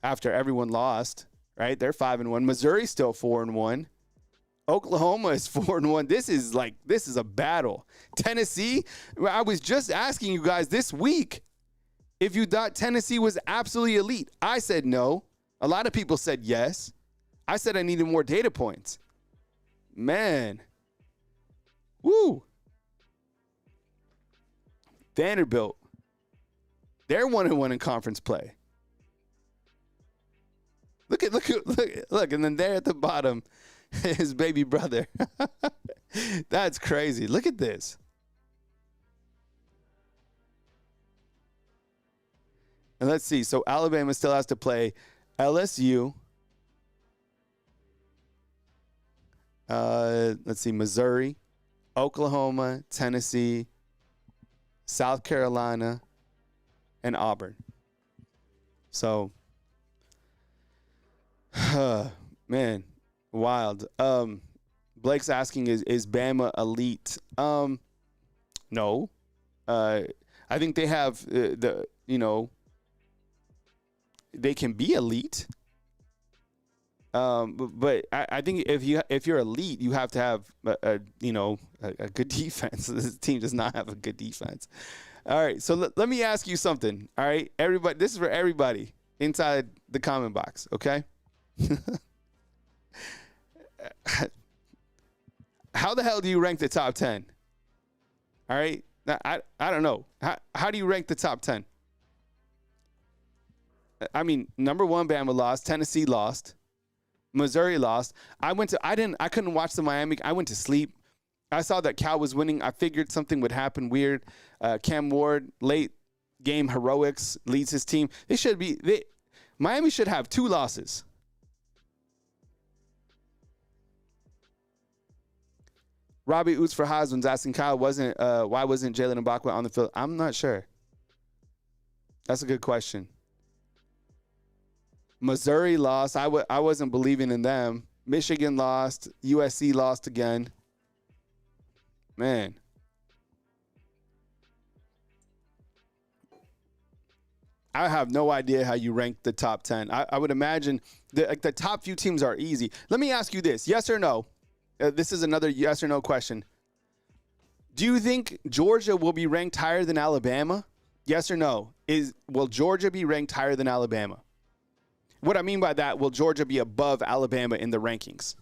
after everyone lost, right? They're 5-1. Missouri's still 4-1. Oklahoma is 4-1. This is a battle. Tennessee, I was just asking you guys this week if you thought Tennessee was absolutely elite. I said no. A lot of people said yes. I said I needed more data points. Man. Woo. Vanderbilt. They're 1-1 in conference play. Look, and then there at the bottom, his baby brother. That's crazy. Look at this. And let's see. So Alabama still has to play LSU. Let's see. Missouri, Oklahoma, Tennessee, South Carolina, and Auburn. So, man, wild. Blake's asking, is Bama elite? No. I think they have they can be elite. But I think if you're elite, you have to have a good defense. This team does not have a good defense. All right, so let me ask you something. All right, everybody, this is for everybody inside the comment box. Okay. How the hell do you rank the top 10? All right, I don't know. How do you rank the top 10? I mean, number 1, Bama lost. Tennessee lost. Missouri lost. I couldn't watch the Miami. I went to sleep. I saw that Cal was winning. I figured something would happen weird. Cam Ward, late game heroics, leads his team. Miami should have 2 losses. Robbie Oots for Hosman's asking Kyle, why wasn't Jalen Mbakwe on the field? I'm not sure. That's a good question. Missouri lost. I wasn't believing in them. Michigan lost. USC lost again. Man. I have no idea how you rank the top 10. I would imagine the top few teams are easy. Let me ask you this, yes or no? This is another yes or no question. Do you think Georgia will be ranked higher than Alabama? Yes or no? Will Georgia be ranked higher than Alabama? What I mean by that, will Georgia be above Alabama in the rankings?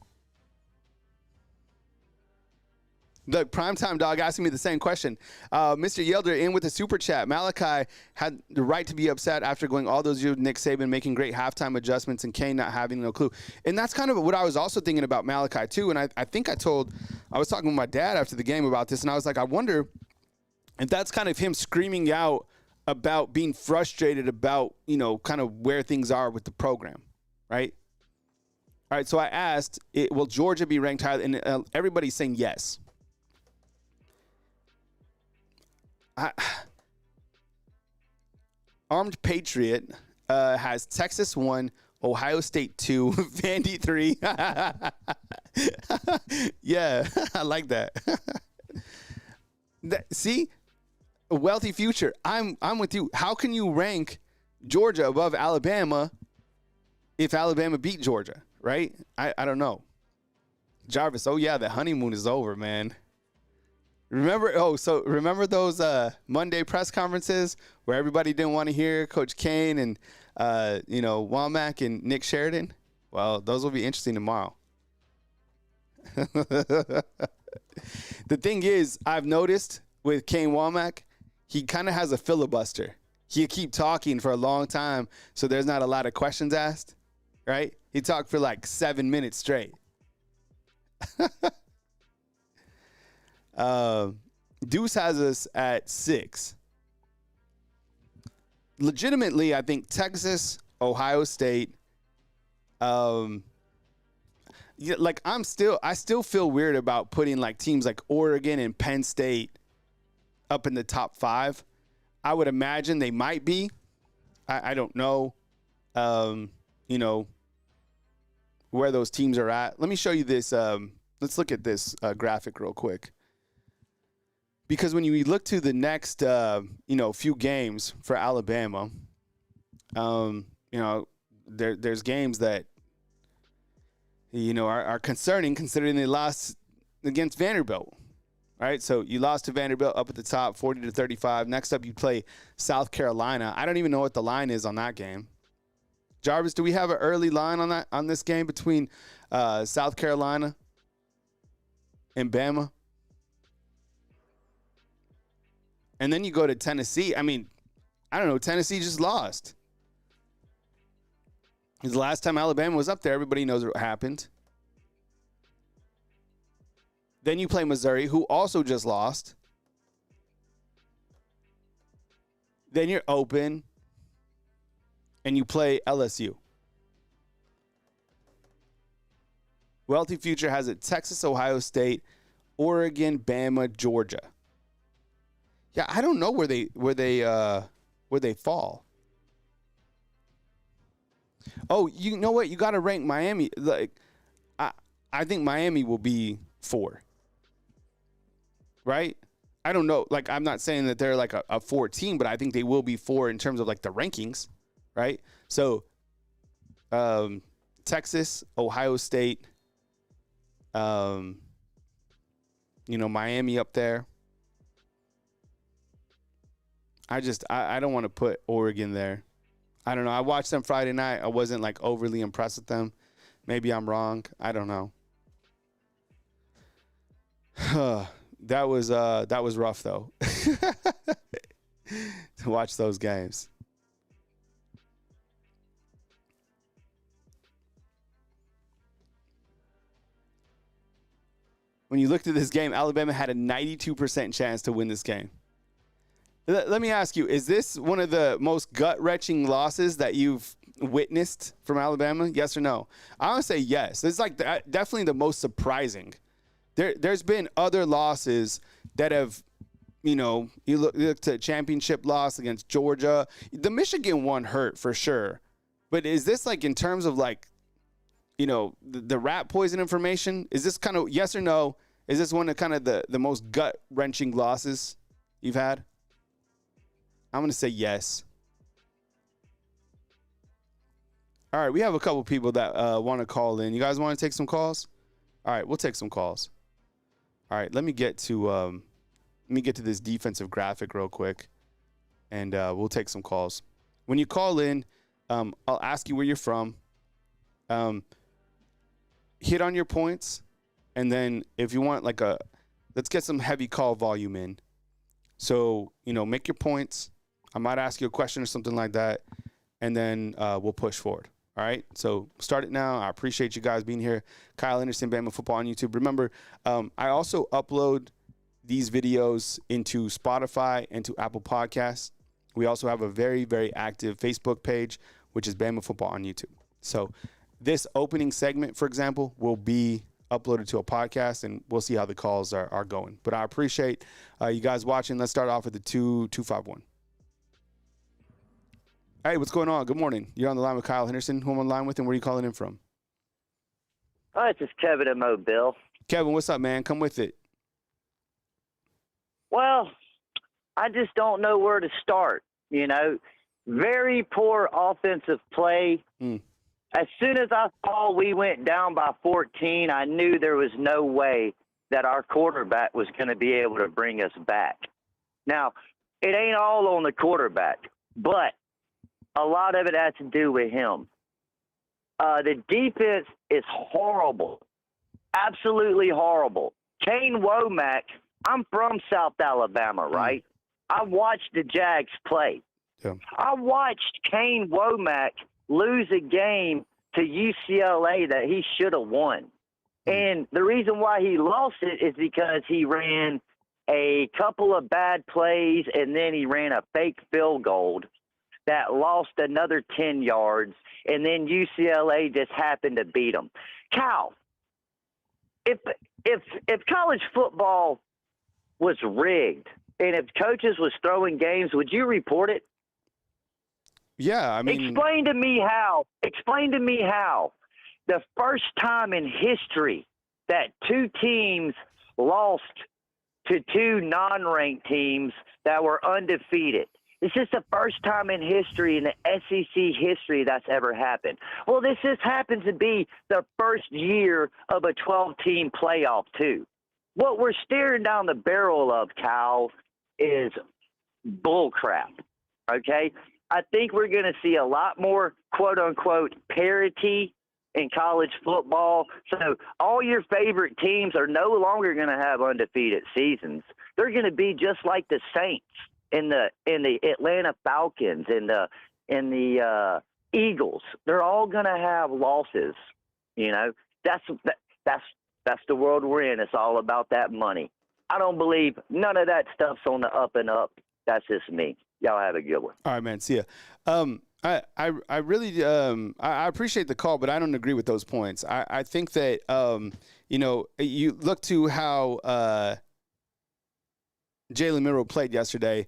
The primetime dog asking me the same question. Mr. Yelder in with the super chat. Malachi had the right to be upset after going all those years with Nick Saban making great halftime adjustments and Kane not having no clue. And that's kind of what I was also thinking about Malachi too. And I think I was talking with my dad after the game about this, and I was like, I wonder if that's kind of him screaming out about being frustrated about, kind of where things are with the program, right? All right, so I asked, will Georgia be ranked higher? And everybody's saying yes. Armed Patriot has Texas 1, Ohio State 2, Vandy 3. Yeah, I like that. See? A wealthy future. I'm with you. How can you rank Georgia above Alabama if Alabama beat Georgia, right? I don't know. Jarvis, oh yeah, the honeymoon is over, man. Remember those Monday press conferences where everybody didn't want to hear Coach Kane and Womack and Nick Sheridan? Well, those will be interesting tomorrow. The thing is, I've noticed with Kane Womack, he kind of has a filibuster. He'll keep talking for a long time, so there's not a lot of questions asked, right? He talked for like 7 minutes straight. Deuce has us at 6. Legitimately, I think Texas, Ohio State. I still feel weird about putting like teams like Oregon and Penn State up in the top 5. I would imagine they might be. I don't know, where those teams are at. Let me show you this. Let's look at this graphic real quick. Because when you look to the next, few games for Alabama, there's games that, are concerning considering they lost against Vanderbilt. All right, so you lost to Vanderbilt up at the top, 40-35. Next up, you play South Carolina. I don't even know what the line is on that game. Jarvis, do we have an early line on this game between South Carolina and Bama? And then you go to Tennessee. I mean, I don't know. Tennessee just lost. Because the last time Alabama was up there, everybody knows what happened. Then you play Missouri, who also just lost. Then you're open, and you play LSU. Wealthy Future has it Texas, Ohio State, Oregon, Bama, Georgia. Yeah, I don't know where they fall. Oh, you know what? You got to rank Miami. Like, I think Miami will be 4. Right? I don't know. Like, I'm not saying that they're like a 4 team, but I think they will be 4 in terms of like the rankings. Right? So, Texas, Ohio State, Miami up there. I don't want to put Oregon there. I don't know. I watched them Friday night. I wasn't like overly impressed with them. Maybe I'm wrong. I don't know. That was rough though. To watch those games. When you looked at this game, Alabama had a 92% chance to win this game. Let me ask you, is this one of the most gut-wrenching losses that you've witnessed from Alabama? Yes or no? I want to say yes. It's like definitely the most surprising. There's been other losses that have, you look to a championship loss against Georgia. The Michigan one hurt for sure. But is this like in terms of like, the rat poison information? Is this kind of yes or no? Is this one of kind of the most gut-wrenching losses you've had? I'm going to say yes. All right, we have a couple people that want to call in. You guys want to take some calls? All right, we'll take some calls. All right, let me get to this defensive graphic real quick, and we'll take some calls. When you call in, I'll ask you where you're from. Hit on your points, and then if you want let's get some heavy call volume in. So, make your points. I might ask you a question or something like that, and then we'll push forward. All right, so start it now. I appreciate you guys being here. Kyle Anderson, Bama Football on YouTube. Remember, I also upload these videos into Spotify and to Apple Podcasts. We also have a very, very active Facebook page, which is Bama Football on YouTube. So this opening segment, for example, will be uploaded to a podcast, and we'll see how the calls are going. But I appreciate you guys watching. Let's start off with the 251. Hey, what's going on? Good morning. You're on the line with Kyle Henderson. Who I'm on the line with, and where are you calling in from? Hi, this is Kevin in Mobile. Kevin, what's up, man? Come with it. Well, I just don't know where to start, Very poor offensive play. As soon as I saw we went down by 14, I knew there was no way that our quarterback was going to be able to bring us back. Now, it ain't all on the quarterback, but a lot of it has to do with him. The defense is horrible, absolutely horrible. Kane Womack, I'm from South Alabama, right? I watched the Jags play. Yeah. I watched Kane Womack lose a game to UCLA that he should have won. And the reason why he lost it is because he ran a couple of bad plays, and then he ran a fake field goal that lost another 10 yards, and then UCLA just happened to beat him. Cal, if college football was rigged and if coaches was throwing games, would you report it? Yeah, I mean, Explain to me how the first time in history that two teams lost to two non-ranked teams that were undefeated. This is the first time in history, in the SEC history, that's ever happened. Well, this just happens to be the first year of a 12-team playoff, too. What we're staring down the barrel of, Cal, is bullcrap, okay? I think we're going to see a lot more, quote-unquote, parity in college football. So all your favorite teams are no longer going to have undefeated seasons. They're going to be just like the Saints in the Atlanta Falcons and the Eagles. They're all going to have losses. That's the world we're in. It's all about that money. I don't believe none of that stuff's on the up and up. That's just me. Y'all have a good one. All right, man. See ya. I really I appreciate the call, but I don't agree with those points. I think that you look to how Jalen Milroe played yesterday.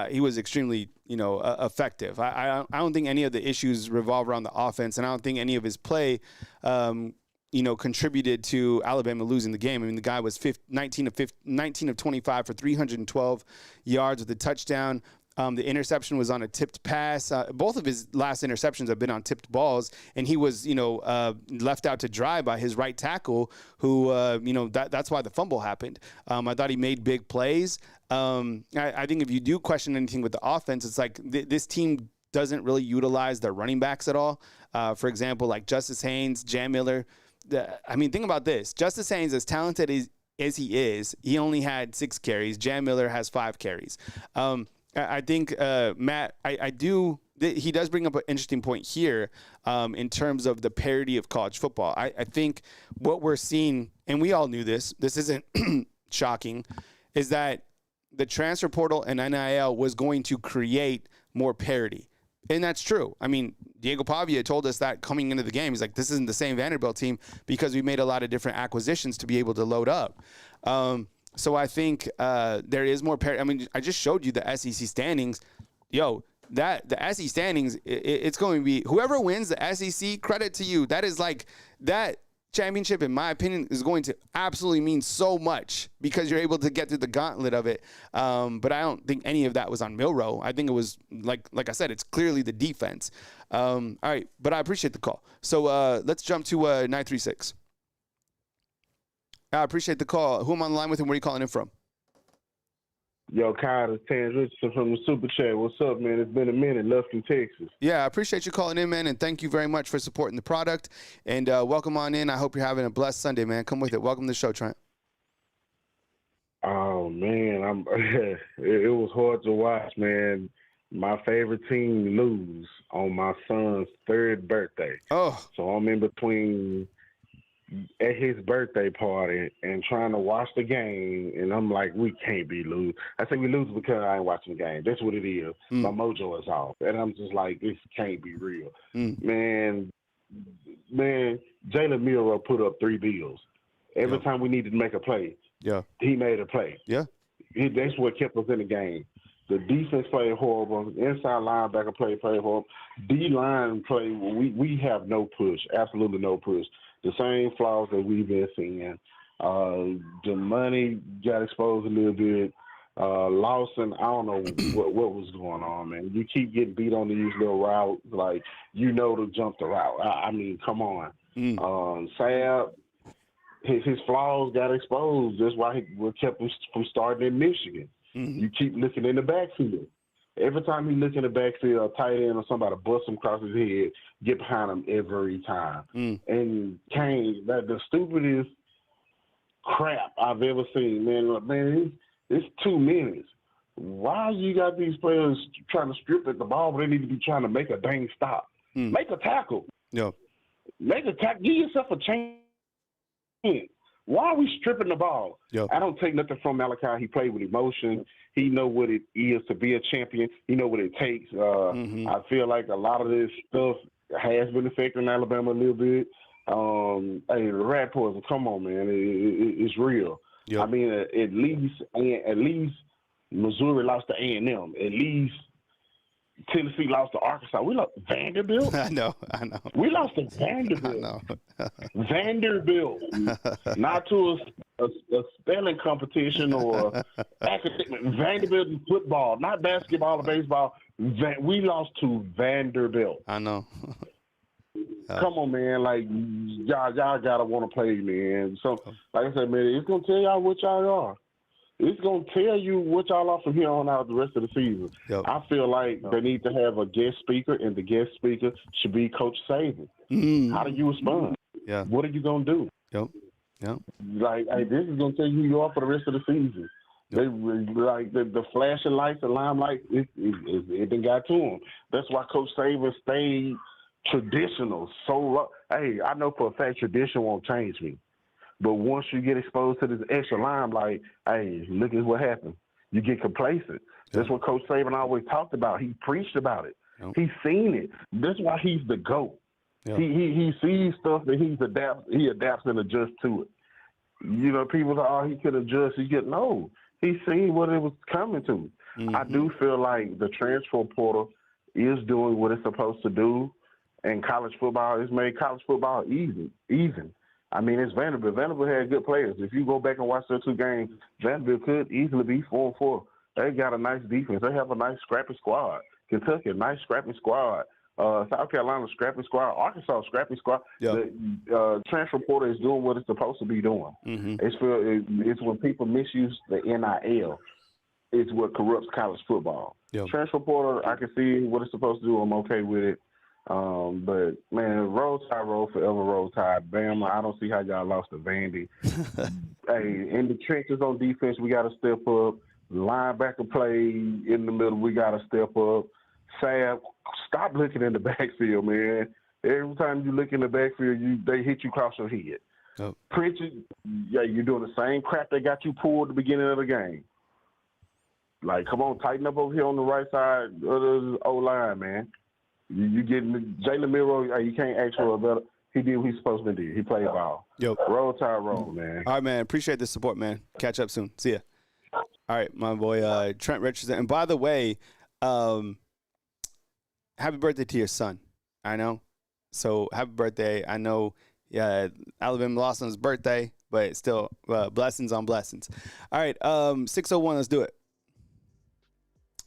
He was extremely effective. I don't think any of the issues revolve around the offense, and I don't think any of his play contributed to Alabama losing the game. I mean, the guy was 19 of 25 for 312 yards with a touchdown. The interception was on a tipped pass. Both of his last interceptions have been on tipped balls, and he was, left out to dry by his right tackle, who, that's why the fumble happened. I thought he made big plays. I think if you do question anything with the offense, it's like this team doesn't really utilize their running backs at all. For example, like Justice Haynes, Jam Miller. Think about this. Justice Haynes, as talented as he is, he only had 6 carries. Jam Miller has 5 carries. I think, Matt, he does bring up an interesting point here in terms of the parity of college football. I think what we're seeing, and we all knew this isn't shocking, is that the transfer portal and NIL was going to create more parity. And that's true. I mean, Diego Pavia told us that coming into the game. He's like, this isn't the same Vanderbilt team because we made a lot of different acquisitions to be able to load up. So I think there is more parity. I mean, I just showed you the SEC standings. The SEC standings, it's going to be whoever wins the SEC, credit to you. That is like that. championship, in my opinion, is going to absolutely mean so much because you're able to get through the gauntlet of it. But I don't think any of that was on Milroe. I think it was, like I said, it's clearly the defense. All right, but I appreciate the call. So let's jump to 936. I appreciate the call. Who am I on the line with and where are you calling in from? Yo, Kyle, it's Terrence Richardson from the Super Chat. What's up, man? It's been a minute. Lufkin, Texas. Yeah, I appreciate you calling in, man, and thank you very much for supporting the product. And welcome on in. I hope you're having a blessed Sunday, man. Come with it. Welcome to the show, Trent. Oh, man. It was hard to watch, man. My favorite team lose on my son's 3rd birthday. Oh. So I'm in between at his birthday party and trying to watch the game, and I'm like, we can't be lose. I say we lose because I ain't watching the game. That's what it is. My mojo is off. And I'm just like, this can't be real. Man, Jalen Milroe put up 3 bills. Every time we needed to make a play, he made a play. Yeah. That's what kept us in the game. The defense played horrible. Inside linebacker played horrible. D-line play, we have no push, absolutely no push. The same flaws that we've been seeing. The money got exposed a little bit. Lawson, I don't know what was going on, man. You keep getting beat on these little routes, like to jump the route. I mean, come on. Sab, his flaws got exposed. That's why we kept him from starting in Michigan. You keep looking in the backfield. Every time he look in the backfield, a tight end or somebody bust him across his head, get behind him every time. And Kane, the stupidest crap I've ever seen, man. It's 2 minutes. Why you got these players trying to strip at the ball, but they need to be trying to make a dang stop? Make a tackle. Yeah. Make a tackle. Give yourself a chance. Why are we stripping the ball? I don't take nothing from Malachi. He played with emotion. He know what it is to be a champion. He know what it takes. I feel like a lot of this stuff has been affecting Alabama a little bit. Hey, the rat poison, come on, man. It's real. I mean, at least Missouri lost to A&M. At least Tennessee lost to Arkansas. We lost Vanderbilt. I know. We lost to Vanderbilt. I know. Vanderbilt, not to a spelling competition or academic. Vanderbilt in football, not basketball or baseball. We lost to Vanderbilt. I know. Come on, man. Like, y'all gotta want to play, man. So, like I said, man, it's gonna tell y'all what y'all are. It's going to tell you what y'all are from here on out the rest of the season. I feel like they need to have a guest speaker, and the guest speaker should be Coach Saban. How do you respond? What are you going to do? Like, hey, this is going to tell you who you are for the rest of the season. They like the flashing lights, the limelight, it done got to them. That's why Coach Saban stayed traditional. So, hey, I know for a fact tradition won't change me. But once you get exposed to this extra limelight, hey, look at what happened. You get complacent. That's what Coach Saban always talked about. He preached about it. He's seen it. That's why he's the GOAT. He sees stuff that he adapts and adjusts to it. You know, people say, oh, he could adjust. No. He's seen what it was coming to. I do feel like the transfer portal is doing what it's supposed to do, and college football has made college football even. I mean, it's Vanderbilt. Vanderbilt had good players. If you go back and watch their 2 games, Vanderbilt could easily be 4-4. They got a nice defense. They have a nice scrappy squad. Kentucky, a nice scrappy squad. South Carolina, scrappy squad. Arkansas, scrappy squad. The transfer portal is doing what it's supposed to be doing. It's when people misuse the NIL. It's what corrupts college football. Transfer portal, I can see what it's supposed to do. I'm okay with it. But, man, Roll Tide, forever Roll Tide. Bama, I don't see how y'all lost to Vandy. Hey, in the trenches on defense, we got to step up. Linebacker play in the middle, we got to step up. Sab, stop looking in the backfield, man. Every time you look in the backfield, they hit you across your head. Pritchard, you're doing the same crap that got you pulled at the beginning of the game. Like, come on, tighten up over here on the right side of the O-line, man. You getting Jalen Milroe, you can't ask for a better. He did what he's supposed to do. He played ball. Roll Tide, roll, man. All right, man. Appreciate the support, man. Catch up soon. See ya. All right, my boy Trent Richardson. And by the way, happy birthday to your son. I know. So happy birthday. I know Yeah, Alabama lost on his birthday, but still blessings on blessings. All right, 601, let's do it.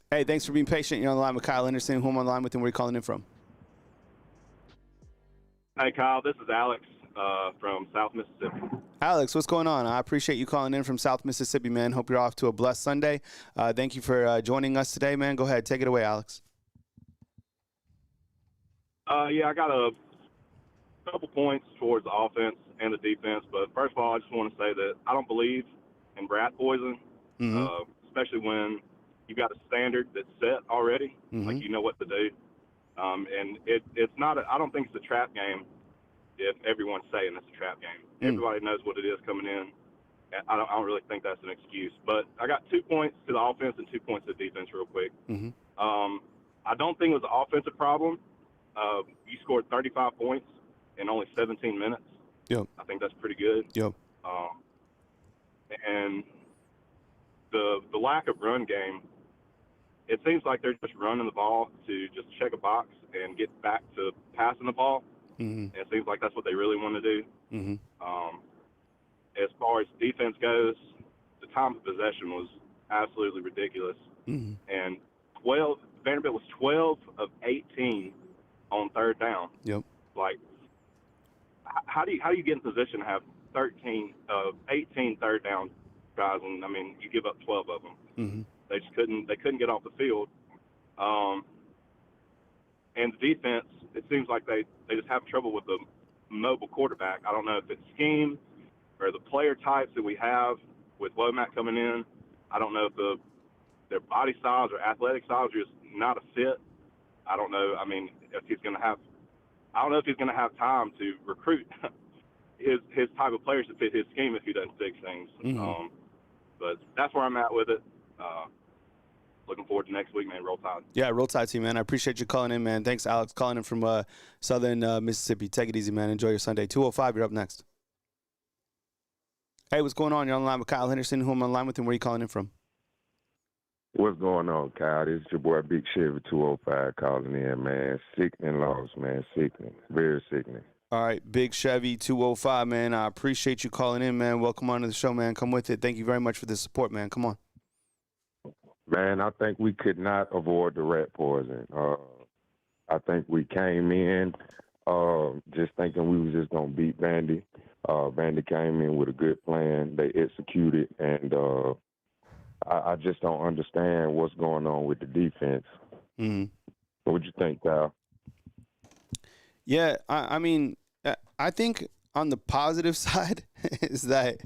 Hey, thanks for being patient. You're on the line with Kyle Anderson. Who am I on the line with and where are you calling in from? Hey, Kyle, this is Alex from South Mississippi. Alex, what's going on? I appreciate you calling in from South Mississippi, man. Hope you're off to a blessed Sunday. Thank you for joining us today, man. Go ahead. Take it away, Alex. Yeah, I got a couple points towards the offense and the defense. But first of all, I just want to say that I don't believe in rat poison, especially when you got a standard that's set already, like you know what to do. And it's not I don't think it's a trap game if everyone's saying it's a trap game. Everybody knows what it is coming in. I don't really think that's an excuse. But I got 2 points to the offense and 2 points to the defense real quick. I don't think it was an offensive problem. You scored 35 points in only 17 minutes. Yep. I think that's pretty good. Yep. And the lack of run game, it seems like they're just running the ball to just check a box and get back to passing the ball. And it seems like that's what they really want to do. As far as defense goes, the time of possession was absolutely ridiculous. And Vanderbilt was 12 of 18 on third down. Yep. Like, how do you get in position to have 13 of 18 third down drives? And I mean, you give up 12 of them. They just couldn't get off the field. And the defense, it seems like they just have trouble with the mobile quarterback. I don't know if it's scheme or the player types that we have with Womack coming in. I don't know if their body size or athletic size are just not a fit. I don't know. I mean, if he's going to have, I don't know if he's going to have time to recruit his type of players to fit his scheme if he doesn't fix things. But that's where I'm at with it. Looking forward to next week, man. Roll Tide. Yeah, Roll Tide team, man. I appreciate you calling in, man. Thanks, Alex, calling in from southern Mississippi. Take it easy, man. Enjoy your Sunday. 205, you're up next. Hey, what's going on? You're on the line with Kyle Henderson. Who am I on the line with and where are you calling in from? What's going on, Kyle? This is your boy Big Chevy 205 calling in, man. Sickening loss, man. Sickening. Very sickening. All right, Big Chevy 205, man. I appreciate you calling in, man. Welcome on to the show, man. Come with it. Thank you very much for the support, man. Come on. Man, I think we could not avoid the rat poison. I think we came in just thinking we was just going to beat Vandy. Vandy came in with a good plan. They executed, and I just don't understand what's going on with the defense. What would you think, Kyle? Yeah, I mean, I think on the positive side is that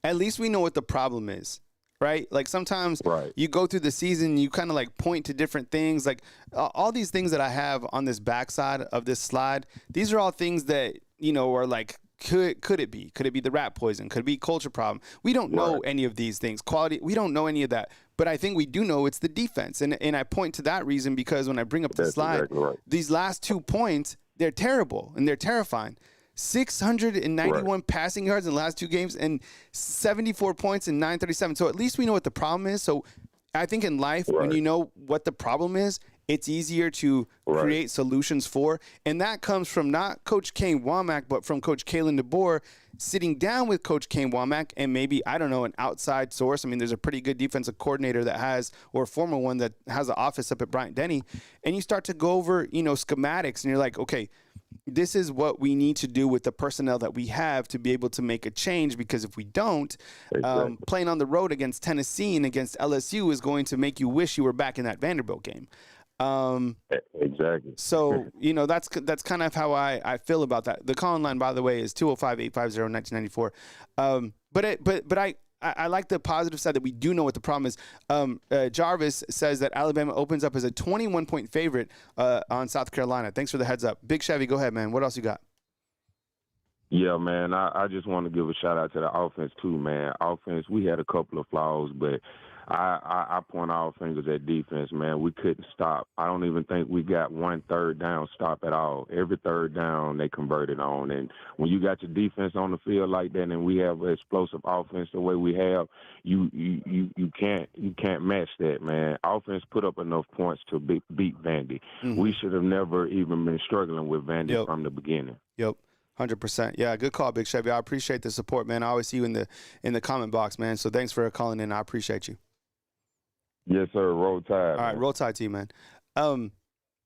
at least we know what the problem is, right? Like sometimes you go through the season, you kind of like point to different things. Like all these things that I have on this backside of this slide, these are all things that, you know, are like, could it be? Could it be the rat poison? Could it be culture problem? We don't know any of these things. Quality, we don't know any of that. But I think we do know it's the defense. And I point to that reason because when I bring up the slide, exactly these last 2 points, they're terrible and they're terrifying. 691 passing yards in the last 2 games and 74 points in 937. So at least we know what the problem is. So I think in life, when you know what the problem is, it's easier to create solutions for. And that comes from not Coach Kane Womack, but from Coach Kalen DeBoer sitting down with Coach Kane Womack and maybe, I don't know, an outside source. I mean, there's a pretty good defensive coordinator that has, or a former one that has an office up at Bryant-Denny. And you start to go over, you know, schematics and you're like, okay, this is what we need to do with the personnel that we have to be able to make a change, because if we don't, playing on the road against Tennessee and against LSU is going to make you wish you were back in that Vanderbilt game. Exactly. So, you know, that's kind of how I feel about that. The call-in line, by the way, is 205-850-1994. But I like the positive side that we do know what the problem is. Jarvis says that Alabama opens up as a 21-point favorite on South Carolina. Thanks for the heads up. Big Chevy, go ahead, man. What else you got? Yeah, man, I just want to give a shout-out to the offense, too, man. Offense, we had a couple of flaws, but I point our fingers at defense, man. We couldn't stop. I don't even think we got one third down stop at all. Every third down they converted on. And when you got your defense on the field like that and we have an explosive offense the way we have, you can't match that, man. Offense put up enough points to beat Vandy. We should have never even been struggling with Vandy from the beginning. Yep. 100%. Yeah, good call, Big Chevy. I appreciate the support, man. I always see you in the comment box, man. So thanks for calling in. I appreciate you. Yes, sir. Roll Tide. All right, roll Tide to you, man.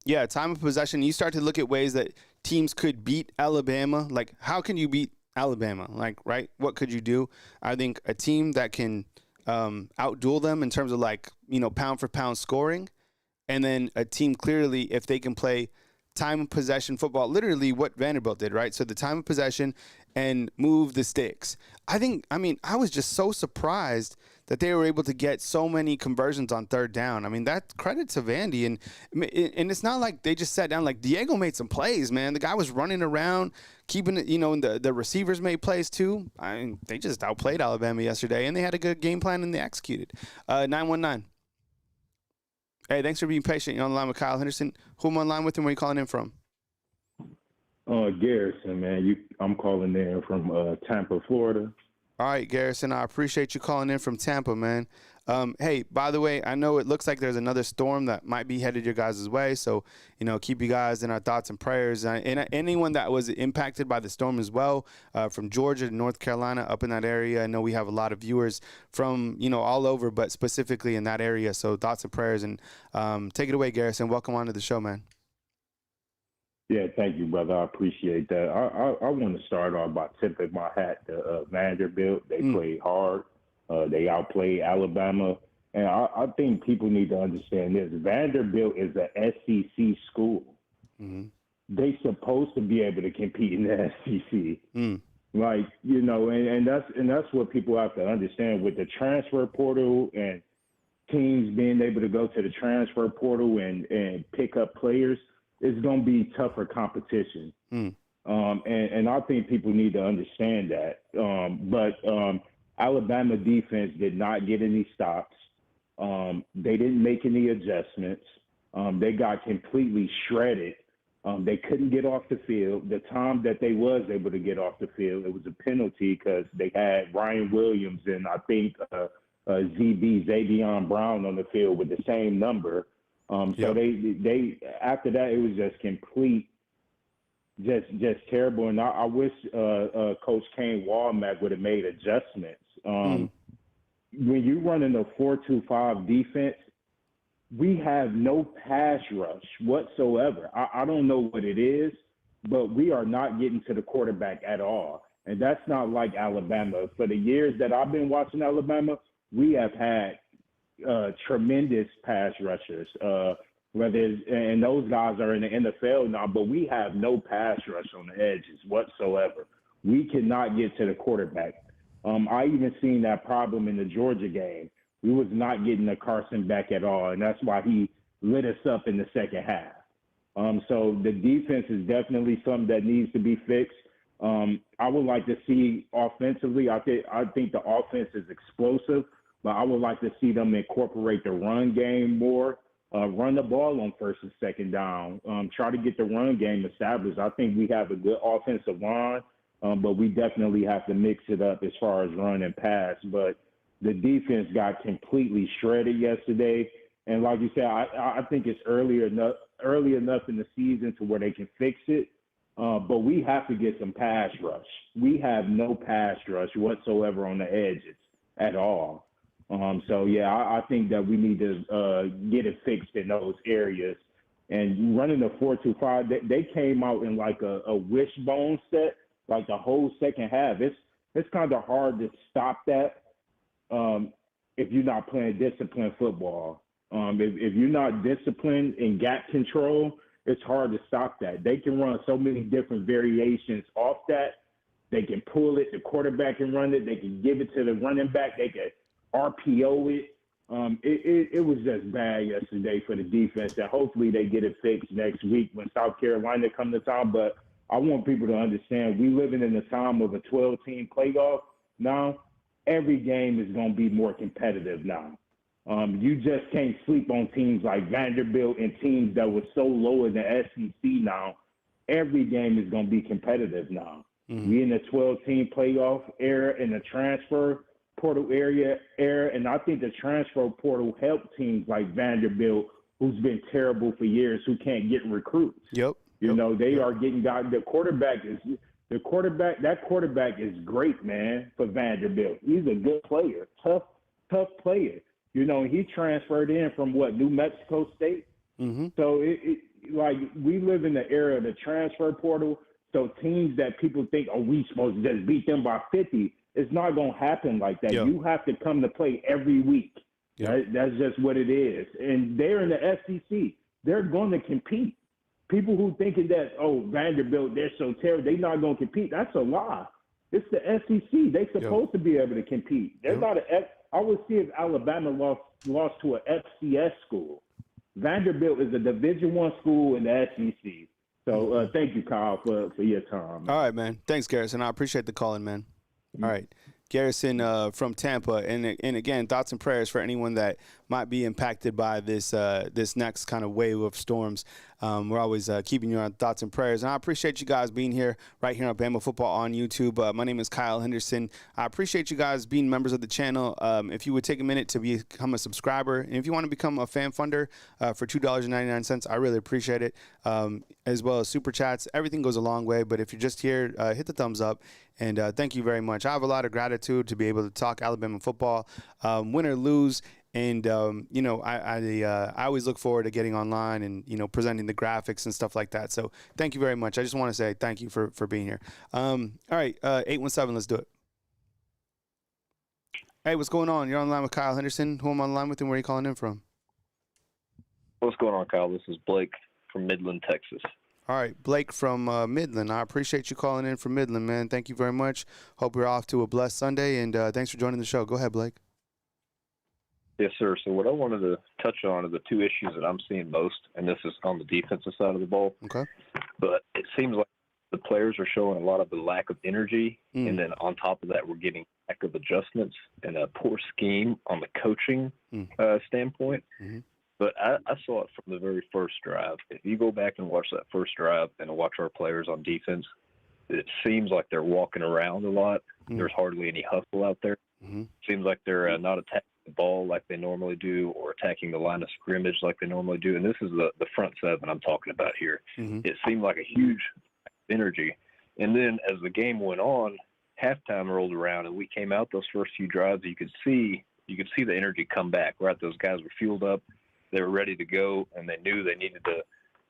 Yeah, time of possession. You start to look at ways that teams could beat Alabama. Like, how can you beat Alabama? Like, right? What could you do? I think a team that can outduel them in terms of, like, pound for pound scoring, and then a team clearly, if they can play time of possession football, literally what Vanderbilt did, right? So the time of possession and move the sticks. I was just so surprised that they were able to get so many conversions on third down. I mean, that credit to Vandy. And it's not like they just sat down. Like, Diego made some plays, man. The guy was running around, keeping it, and the receivers made plays too. They just outplayed Alabama yesterday, and they had a good game plan, and they executed. 919. Hey, thanks for being patient. You're on the line with Kyle Henderson. Who am I on the line with, and where are you calling in from? Garrison, man. I'm calling in from Tampa, Florida. All right, Garrison, I appreciate you calling in from Tampa, man. Hey, by the way, I know it looks like there's another storm that might be headed your guys' way, so, keep you guys in our thoughts and prayers. And anyone that was impacted by the storm as well, from Georgia to North Carolina, up in that area. I know we have a lot of viewers from, all over, but specifically in that area. So thoughts and prayers. And take it away, Garrison. Welcome on to the show, man. Yeah, thank you, brother. I appreciate that. I want to start off by tipping my hat to Vanderbilt. They played hard. They outplayed Alabama. And I think people need to understand this. Vanderbilt is an SEC school. Mm-hmm. They're supposed to be able to compete in the SEC. Like, and that's what people have to understand with the transfer portal and teams being able to go to the transfer portal and pick up players. It's going to be tougher competition. And I think people need to understand that. But Alabama defense did not get any stops. They didn't make any adjustments. They got completely shredded. They couldn't get off the field. The time that they was able to get off the field, it was a penalty because they had Ryan Williams and I think Xavion Brown on the field with the same number. So they after that, it was just complete, just terrible. And I wish Coach Kane Walmack would have made adjustments. When you run in a 4-2-5 defense, we have no pass rush whatsoever. I don't know what it is, but we are not getting to the quarterback at all. And that's not like Alabama. For the years that I've been watching Alabama, we have had tremendous pass rushers, and those guys are in the NFL now, but we have no pass rush on the edges whatsoever. We cannot get to the quarterback. I even seen that problem in the Georgia game. We was not getting the Carson back at all, and that's why he lit us up in the second half. So the defense is definitely something that needs to be fixed. I would like to see offensively, I think the offense is explosive, but I would like to see them incorporate the run game more, run the ball on first and second down, try to get the run game established. I think we have a good offensive line, but we definitely have to mix it up as far as run and pass. But the defense got completely shredded yesterday. And like you said, I think it's early enough in the season to where they can fix it. But we have to get some pass rush. We have no pass rush whatsoever on the edges at all. So, yeah, I think that we need to get it fixed in those areas. And running the 4-2-5, they came out in like a wishbone set, like the whole second half. It's kind of hard to stop that if you're not playing disciplined football. If you're not disciplined in gap control, it's hard to stop that. They can run so many different variations off that. They can pull it, the quarterback can run it, they can give it to the running back, they can RPO it. It was just bad yesterday for the defense, and hopefully they get it fixed next week when South Carolina come to town. But I want people to understand we living in the time of a 12-team playoff now. Every game is going to be more competitive now. You just can't sleep on teams like Vanderbilt and teams that were so low in the SEC now. Every game is going to be competitive now. We in the 12-team playoff era in the transfer portal era, and I think the transfer portal helped teams like Vanderbilt, who's been terrible for years, who can't get recruits. You know, they are getting guys. The quarterback is That quarterback is great, man, for Vanderbilt. He's a good player, tough player. You know, he transferred in from New Mexico State. Mm-hmm. So like we live in the era of the transfer portal. So teams that people think, oh, we supposed to just beat them by 50, it's not going to happen like that. Yeah. You have to come to play every week. Yeah. That's just what it is. And they're in the SEC. They're going to compete. People who thinking that, oh, Vanderbilt, they're so terrible, they're not going to compete. That's a lie. It's the SEC. They're supposed to be able to compete. They're not I would see if Alabama lost to an FCS school. Vanderbilt is a Division I school in the SEC. So thank you, Kyle, for your time. All right, man. Thanks, Garrison. I appreciate the call in, man. All right. Garrison from Tampa. And again, thoughts and prayers for anyone that might be impacted by this next kind of wave of storms. We're always keeping you on thoughts and prayers. And I appreciate you guys being here right here on Bama Football on YouTube. My name is Kyle Henderson. I appreciate you guys being members of the channel. If you would take a minute to become a subscriber, and if you want to become a fan funder for $2.99, I really appreciate it, as well as super chats. Everything goes a long way, but if you're just here, hit the thumbs up. And thank you very much. I have a lot of gratitude to be able to talk Alabama football, win or lose. And, I always look forward to getting online and, presenting the graphics and stuff like that. So thank you very much. I just want to say thank you for being here. All right, 817, let's do it. Hey, what's going on? You're on the line with Kyle Henderson. Who am I on the line with and where are you calling in from? What's going on, Kyle? This is Blake from Midland, Texas. All right, Blake from Midland. I appreciate you calling in from Midland, man. Thank you very much. Hope you're off to a blessed Sunday, and thanks for joining the show. Go ahead, Blake. Yes, sir. So what I wanted to touch on are the two issues that I'm seeing most, and this is on the defensive side of the ball. Okay. But it seems like the players are showing a lot of the lack of energy, and then on top of that, we're getting lack of adjustments and a poor scheme on the coaching standpoint. Mm-hmm. But I saw it from the very first drive. If you go back and watch that first drive and watch our players on defense, it seems like they're walking around a lot. Mm-hmm. There's hardly any hustle out there. Mm-hmm. Seems like they're not attacking the ball like they normally do or attacking the line of scrimmage like they normally do. And this is the front seven I'm talking about here. Mm-hmm. It seemed like a huge energy. And then as the game went on, halftime rolled around and we came out those first few drives, you could see the energy come back, right? Those guys were fueled up. They were ready to go, and they knew they needed to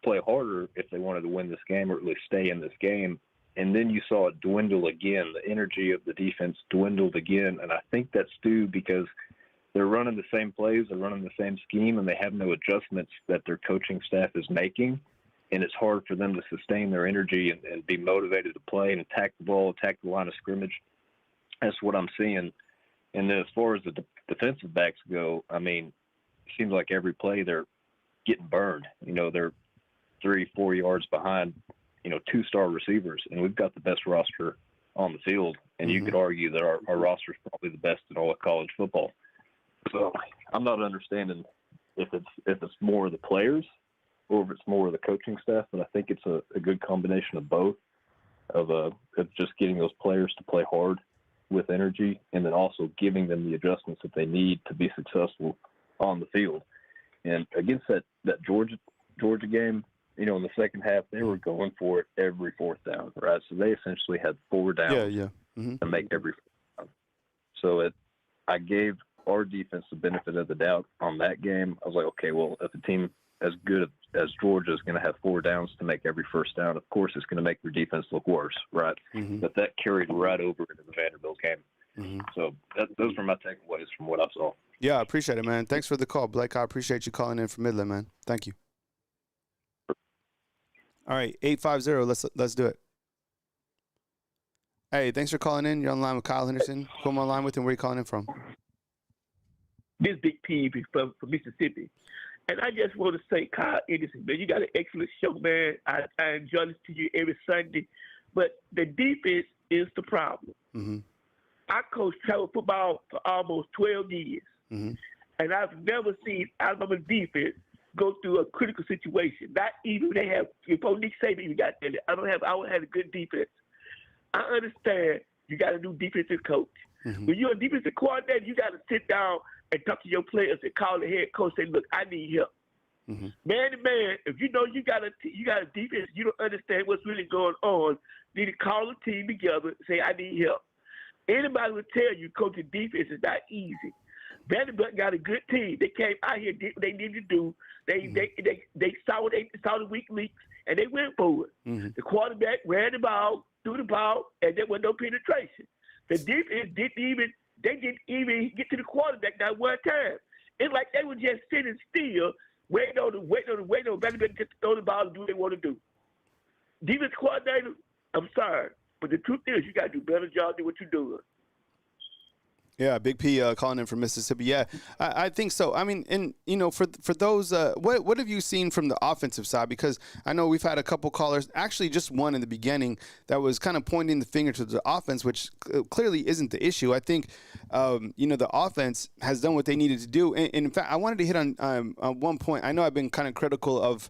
play harder if they wanted to win this game or at least stay in this game. And then you saw it dwindle again. The energy of the defense dwindled again, and I think that's due because they're running the same plays, they're running the same scheme, and they have no adjustments that their coaching staff is making. And it's hard for them to sustain their energy and be motivated to play and attack the ball, attack the line of scrimmage. That's what I'm seeing. And then as far as the defensive backs go, I mean, it seems like every play they're getting burned. They're 3-4 yards behind, 2-star receivers. And we've got the best roster on the field. And you could argue that our roster is probably the best in all of college football. So I'm not understanding if it's more of the players or if it's more of the coaching staff, but I think it's a good combination of both, of just getting those players to play hard with energy and then also giving them the adjustments that they need to be successful on the field. And against that Georgia game, in the second half, they were going for it every fourth down, right? So they essentially had 4 downs to make every fourth down. So I gave our defense the benefit of the doubt on that game. I was like, okay, well, if a team as good as Georgia is going to have 4 downs to make every first down, of course it's going to make your defense look worse, right? Mm-hmm. But that carried right over into the Vanderbilt game. Mm-hmm. So those were my takeaways from what I saw. Yeah, I appreciate it, man. Thanks for the call, Blake. I appreciate you calling in from Midland, man. Thank you. All right, 850, let's do it. Hey, thanks for calling in. You're on the line with Kyle Henderson. Who am I on the line with and where are you calling in from? This Big P from Mississippi. And I just want to say, Kyle Henderson, man, you got an excellent show, man. I enjoy listening to you every Sunday. But the defense is the problem. Mm-hmm. I coached travel football for almost 12 years. Mm-hmm. And I've never seen Alabama defense go through a critical situation. Not even they have, before Nick Saban even got there, I would have a good defense. I understand you got a new defensive coach. Mm-hmm. When you're a defensive coordinator, you got to sit down and talk to your players and call the head coach and say, look, I need help. Man to man, if you know you got a defense, you don't understand what's really going on, you need to call the team together and say, I need help. Anybody will tell you coaching defense is not easy. Vanderbilt got a good team. They came out here, did what they needed to do. They saw the weak links, and they went for it. The quarterback ran the ball, threw the ball, and there was no penetration. The defense didn't even get to the quarterback not one time. It's like they were just sitting still, waiting on Vanderbilt to get to throw the ball and do what they want to do. Defense coordinator, I'm sorry, but the truth is you got to do a better job than what you're doing. Yeah, Big P calling in from Mississippi. Yeah, I think so. I mean, and for those, what have you seen from the offensive side? Because I know we've had a couple callers, actually just one in the beginning, that was kind of pointing the finger to the offense, which clearly isn't the issue. I think, the offense has done what they needed to do. And in fact, I wanted to hit on one point. I know I've been kind of critical of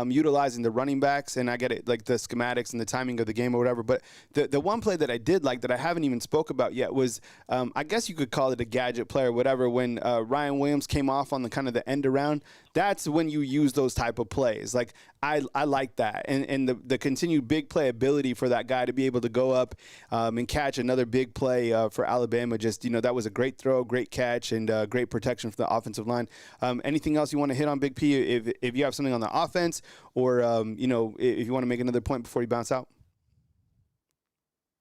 utilizing the running backs, and I get it, like the schematics and the timing of the game or whatever. But the one play that I did like that I haven't even spoke about yet was, I guess you could call it a gadget play or whatever, when Ryan Williams came off on the kind of the end around. That's when you use those type of plays. Like I like that, and the continued big play ability for that guy to be able to go up and catch another big play for Alabama. Just that was a great throw, great catch, and great protection for the offensive line. Anything else you want to hit on, Big P? If you have something on the offense, or if you want to make another point before you bounce out.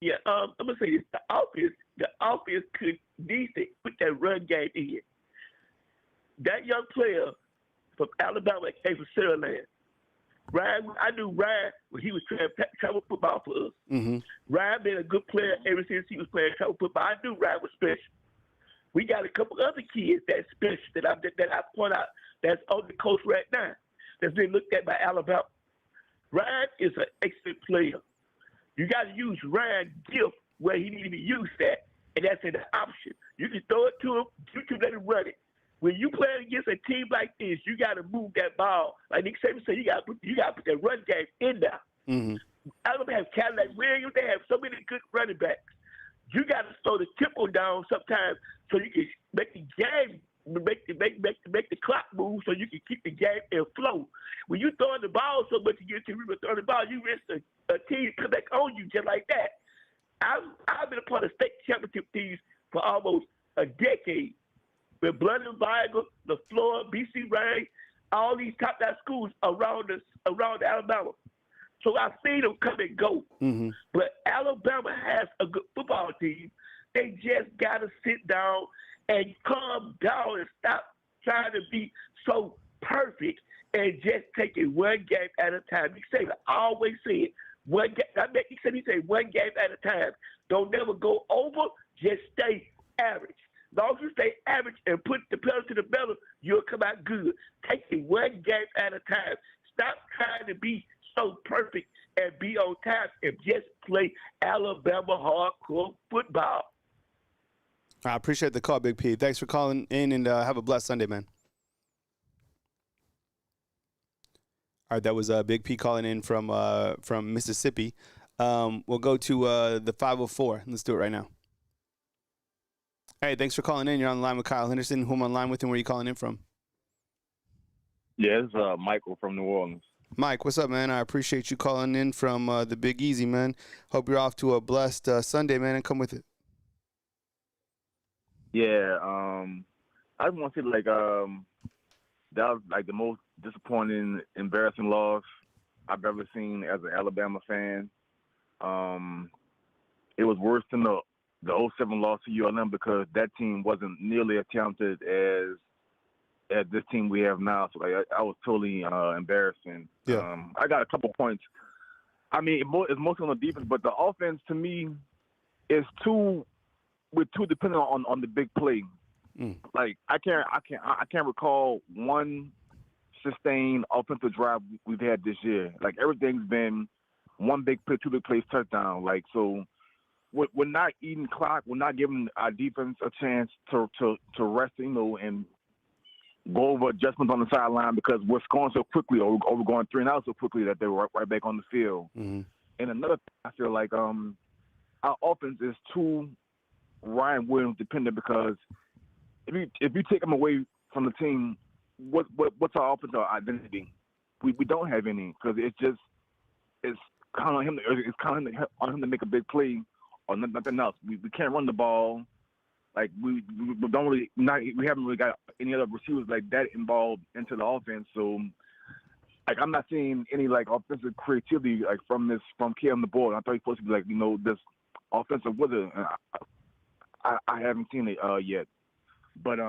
Yeah, I'm gonna say this: the offense could decent put that run game in. That young player from Alabama came from Sugarland. Ryan, I knew Ryan when he was playing travel football for us. Ryan been a good player ever since he was playing travel football. I knew Ryan was special. We got a couple other kids that's special that I point out that's on the coast right now that's been looked at by Alabama. Ryan is an excellent player. You got to use Ryan's gift where he needs to be used at, and that's an option. You can throw it to him, you can let him run it. When you play against a team like this, you got to move that ball. Like Nick Saban said, you got to put that run game in there. Alabama have Cadillac Williams. They have so many good running backs. You got to slow the tempo down sometimes so you can make the game, make the clock move so you can keep the game in flow. When you throwing the ball so much, you get to throwing the ball, you risk a team to come back on you just like that. I've been a part of state championship teams for almost a decade. With Blunden, Viagra, LaFleur, BC Rang, all these top-notch schools around Alabama. So I've seen them come and go. But Alabama has a good football team. They just got to sit down and calm down and stop trying to be so perfect and just take it one game at a time. Nick Saban always said, one game. I bet he said one game at a time. Don't never go over, just stay average. As long as you stay average and put the pedal to the metal, you'll come out good. Take it one game at a time. Stop trying to be so perfect and be on time and just play Alabama hardcore football. I appreciate the call, Big P. Thanks for calling in, and have a blessed Sunday, man. All right, that was Big P calling in from Mississippi. We'll go to the 504. Let's do it right now. Hey, thanks for calling in. You're on the line with Kyle Henderson. Who I'm on line with, and where are you calling in from? Yeah, it's Michael from New Orleans. Mike, what's up, man? I appreciate you calling in from the Big Easy, man. Hope you're off to a blessed Sunday, man, and come with it. Yeah, I just want to say, that was, the most disappointing, embarrassing loss I've ever seen as an Alabama fan. It was worse than the 07 loss to ULM because that team wasn't nearly as talented as this team we have now. So I was totally embarrassing. Yeah. I got a couple points. I mean, it's mostly on the defense, but the offense to me is too dependent on the big play. Like I can't recall one sustained offensive drive we've had this year. Like everything's been one big play, two big plays, touchdown. Like so. We're not eating clock. We're not giving our defense a chance to rest, and go over adjustments on the sideline because we're scoring so quickly, or we're going 3-and-out so quickly that they're right back on the field. And another thing, I feel like our offense is too Ryan Williams dependent because if you take him away from the team, what's our offensive identity? We don't have any because it's kind of on him. It's kind of on him to make a big play or nothing else. We can't run the ball. Like we haven't really got any other receivers like that involved into the offense. So like I'm not seeing any like offensive creativity like from Cam the board. I thought he was supposed to be like this offensive wizard. And I haven't seen it yet. But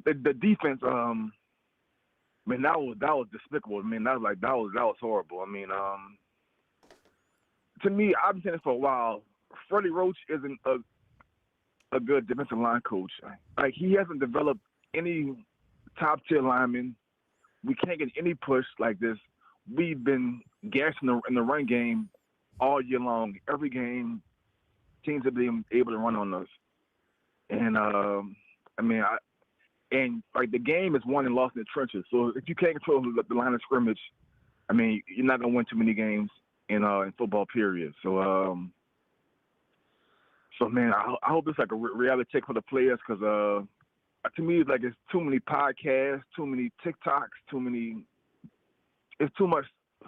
the defense, man, that was despicable. I mean, that was horrible. I mean, to me, I've been saying this for a while. Freddie Roach isn't a good defensive line coach. Like he hasn't developed any top tier linemen. We can't get any push like this. We've been gassing in the run game all year long. Every game, teams have been able to run on us. And the game is won and lost in the trenches. So if you can't control the line of scrimmage, I mean, you're not gonna win too many games in football. Period. So man, I hope it's like a reality check for the players because to me, it's like it's too many podcasts, too many TikToks, it's too much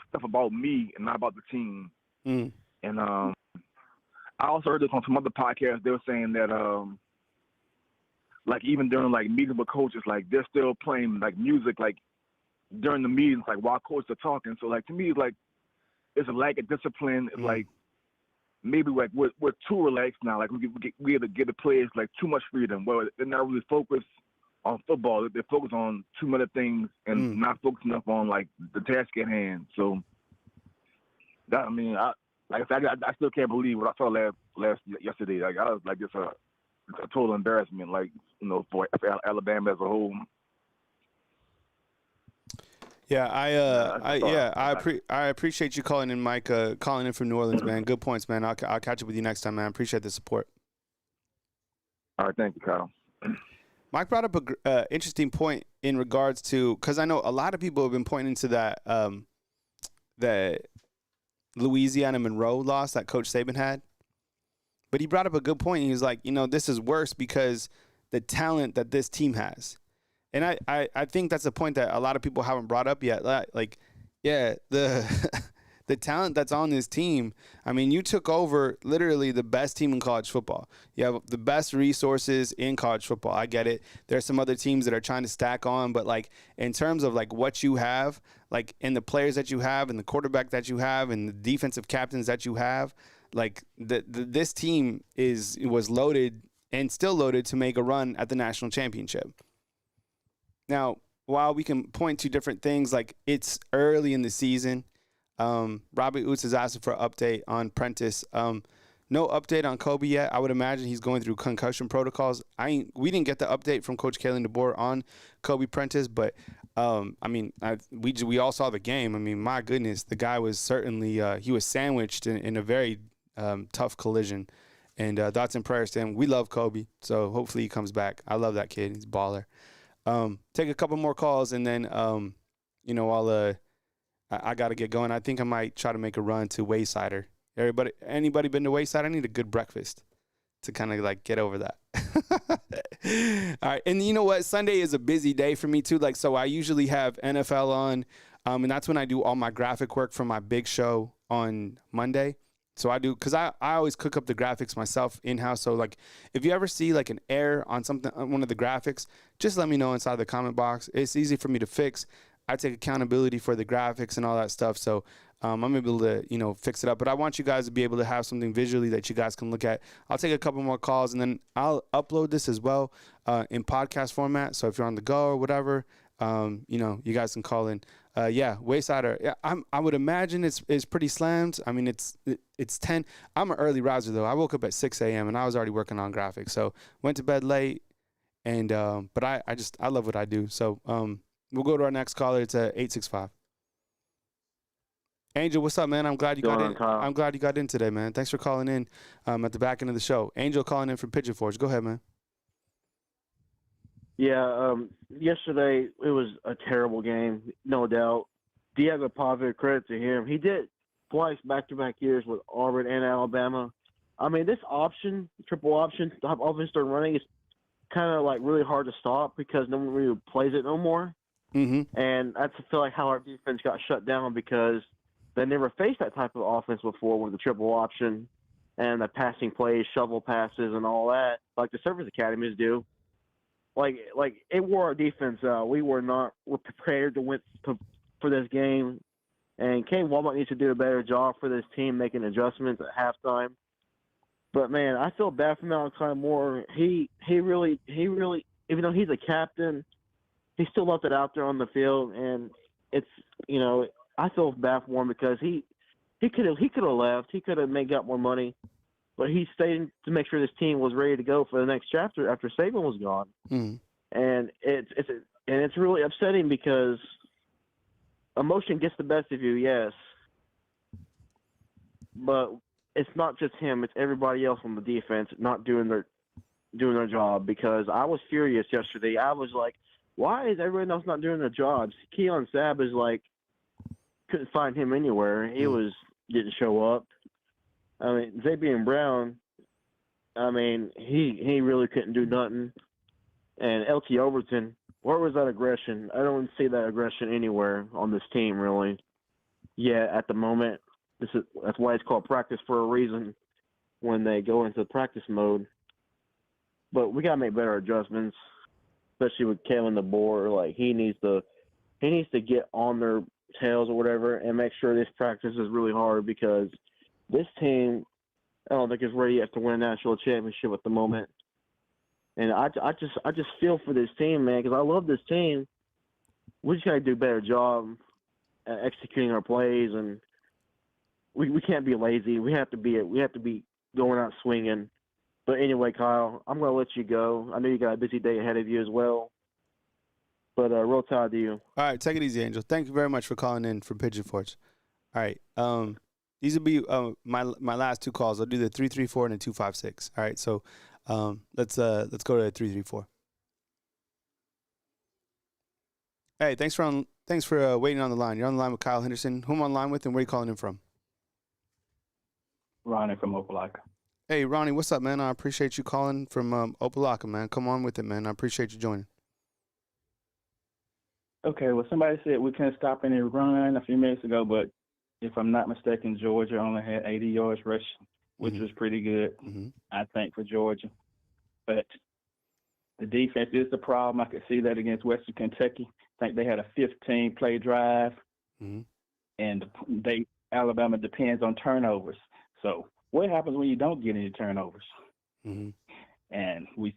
stuff about me and not about the team. And I also heard this on some other podcasts. They were saying that like even during like meetings with coaches, like they're still playing like music like during the meetings, like while coaches are talking. So like to me, it's like it's a lack of discipline. It's like maybe like we're too relaxed now. Like we have to give the players like too much freedom. Well, they're not really focused on football. They're focused on too many things and not focused enough on like the task at hand. So that I still can't believe what I saw yesterday. Like I was like it's a total embarrassment. Like for Alabama as a whole. Yeah, I appreciate you calling in, Mike. Calling in from New Orleans, man. Good points, man. I'll catch up with you next time, man. Appreciate the support. All right, thank you, Kyle. Mike brought up a interesting point in regards to because I know a lot of people have been pointing to that Louisiana Monroe loss that Coach Saban had, but he brought up a good point. He was like, this is worse because the talent that this team has. And I think that's a point that a lot of people haven't brought up yet. Like, yeah, the talent that's on this team. I mean, you took over literally the best team in college football. You have the best resources in college football. I get it. There's some other teams that are trying to stack on, but like in terms of like what you have, like in the players that you have and the quarterback that you have and the defensive captains that you have, like this team was loaded and still loaded to make a run at the national championship. Now, while we can point to different things, like it's early in the season, Robbie Oots is asking for an update on Prentice. No update on Kobe yet. I would imagine he's going through concussion protocols. We didn't get the update from Coach Kalen DeBoer on Kobe Prentice, but we all saw the game. I mean, my goodness, the guy was certainly he was sandwiched in a very tough collision. And thoughts and prayers to him. We love Kobe, so hopefully he comes back. I love that kid. He's a baller. Take a couple more calls, and then, I got to get going. I think I might try to make a run to Waysider. Anybody been to Wayside? I need a good breakfast to kind of like get over that. All right. And you know what? Sunday is a busy day for me too. Like, so I usually have NFL on, and that's when I do all my graphic work for my big show on Monday. So I do, because I always cook up the graphics myself in-house. So, like, if you ever see, like, an error on one of the graphics, just let me know inside the comment box. It's easy for me to fix. I take accountability for the graphics and all that stuff. So, I'm able to, fix it up. But I want you guys to be able to have something visually that you guys can look at. I'll take a couple more calls, and then I'll upload this as well in podcast format. So if you're on the go or whatever, you guys can call in. Waysider. Yeah, I would imagine it's pretty slammed. I mean, it's 10. I'm an early riser though. I woke up at 6 a.m. and I was already working on graphics. So went to bed late, and but I love what I do. So we'll go to our next caller. It's 865. Angel, what's up, man? I'm glad you got in. I'm glad you got in today, man. Thanks for calling in at the back end of the show. Angel calling in from Pigeon Forge. Go ahead, man. Yeah, yesterday it was a terrible game, no doubt. Diego Pavia, credit to him. He did twice back-to-back years with Auburn and Alabama. I mean, this option, triple option, to have offense start running is kind of like really hard to stop because no one really plays it no more. Mm-hmm. And I feel like how our defense got shut down because they never faced that type of offense before with the triple option and the passing plays, shovel passes, and all that, like the service academies do. Like it wore our defense out. We're prepared to win for this game, and Kane Walmart needs to do a better job for this team making adjustments at halftime. But man, I feel bad for Malachi Moore. He really, even though he's a captain, he still left it out there on the field, and it's I feel bad for him because he could have left. He could have got more money, but he stayed to make sure this team was ready to go for the next chapter after Saban was gone. Mm-hmm. And it's really upsetting because emotion gets the best of you, yes, but it's not just him; it's everybody else on the defense not doing their job. Because I was furious yesterday. I was like, why is everyone else not doing their jobs? Keon Sabb is like, couldn't find him anywhere. He didn't show up. I mean, Xavier Brown, I mean, he really couldn't do nothing. And LT Overton, where was that aggression? I don't see that aggression anywhere on this team, really. Yeah, at the moment, that's why it's called practice for a reason when they go into practice mode. But we gotta make better adjustments, especially with Kalen DeBoer. Like he needs to get on their tails or whatever and make sure this practice is really hard because this team, I don't think is ready yet to win a national championship at the moment. And I just feel for this team, man, because I love this team. We just got to do a better job at executing our plays, and we can't be lazy. We have to be going out swinging. But anyway, Kyle, I'm going to let you go. I know you got a busy day ahead of you as well. But roll tide to you. All right, take it easy, Angel. Thank you very much for calling in from Pigeon Forge. All right, these will be my last two calls. I'll do the 334 and the 256. All right, so let's go to 334. Hey, thanks for waiting on the line. You're on the line with Kyle Henderson. Who am I on the line with, and where are you calling in from? Ronnie from Opelika. Hey, Ronnie, what's up, man? I appreciate you calling from Opelika, man. Come on with it, man. I appreciate you joining. Okay, well, somebody said we couldn't stop any run a few minutes ago, but if I'm not mistaken, Georgia only had 80 yards rushing, which was pretty good, I think, for Georgia. But the defense is the problem. I could see that against Western Kentucky. I think they had a 15-play drive, and Alabama depends on turnovers. So what happens when you don't get any turnovers? And we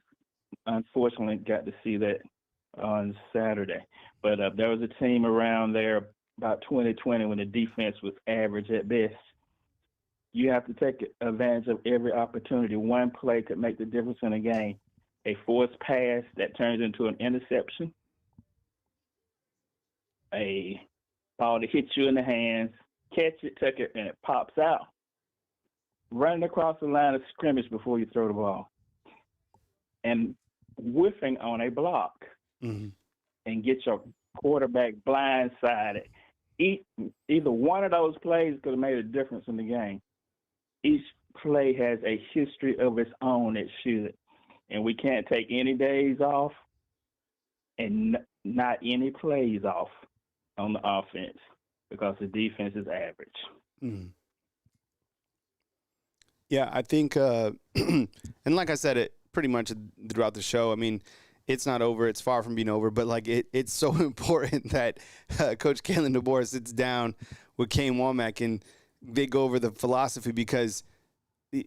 unfortunately got to see that on Saturday. But there was a team around there about 2020 when the defense was average at best. You have to take advantage of every opportunity. One play could make the difference in a game. A forced pass that turns into an interception, a ball that hits you in the hands, catch it, take it, and it pops out. Running across the line of scrimmage before you throw the ball. And whiffing on a block. And get your quarterback blindsided. Either one of those plays could have made a difference in the game. Each play has a history of its own, it should. And we can't take any days off and not any plays off on the offense because the defense is average. Yeah, I think, and like I said it pretty much throughout the show, I mean, it's not over. It's far from being over. But, like, it's so important that Coach Kalen DeBoer sits down with Kane Womack and they go over the philosophy because,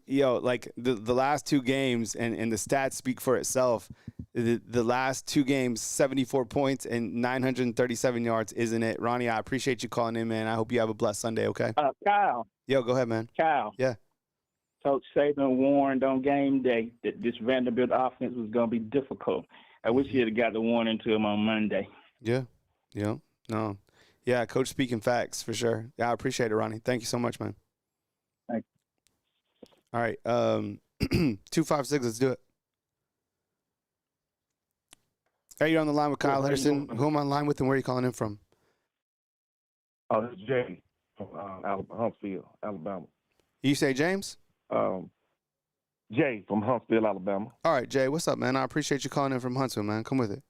like, the last two games, and the stats speak for itself, the last two games, 74 points and 937 yards, isn't it? Ronnie, I appreciate you calling in, man. I hope you have a blessed Sunday, okay? Kyle. Yo, go ahead, man. Kyle. Yeah. Coach Saban warned on game day that this Vanderbilt offense was going to be difficult. I wish he had got the warning to him on Monday. Yeah. No. Yeah, Coach speaking facts for sure. Yeah, I appreciate it, Ronnie. Thank you so much, man. Thank you. All right. 256, let's do it. Hey, you're on the line with Kyle Henderson. Who am I on the line with and where are you calling in from? Oh, this is Jay from Huntsville, Alabama. You say James? Jay from Huntsville, Alabama. All right, Jay, what's up, man? I appreciate you calling in from Huntsville, man. Come with it.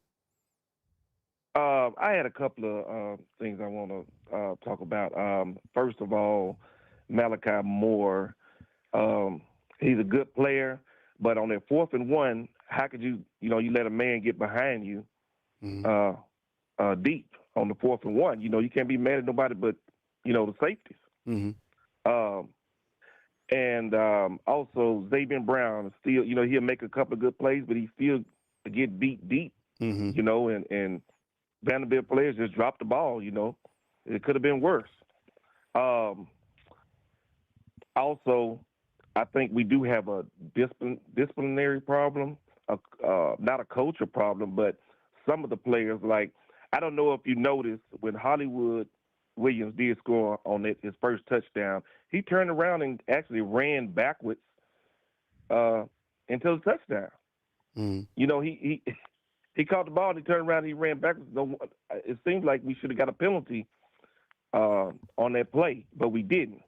I had a couple of things I want to talk about. First of all, Malachi Moore, he's a good player, but on that 4th and 1, how could you let a man get behind you deep on the 4th and 1? You can't be mad at nobody but, the safeties. Mm-hmm. And also Xavier Brown is still, he'll make a couple of good plays, but he still get beat deep, Mm-hmm. and Vanderbilt players just dropped the ball, It could have been worse. Also, I think we do have a disciplinary problem, not a culture problem, but some of the players, like, I don't know if you noticed when Hollywood Williams did score on his first touchdown, he turned around and actually ran backwards until the touchdown. Mm-hmm. He caught the ball and he turned around and he ran backwards. It seems like we should have got a penalty on that play, but we didn't.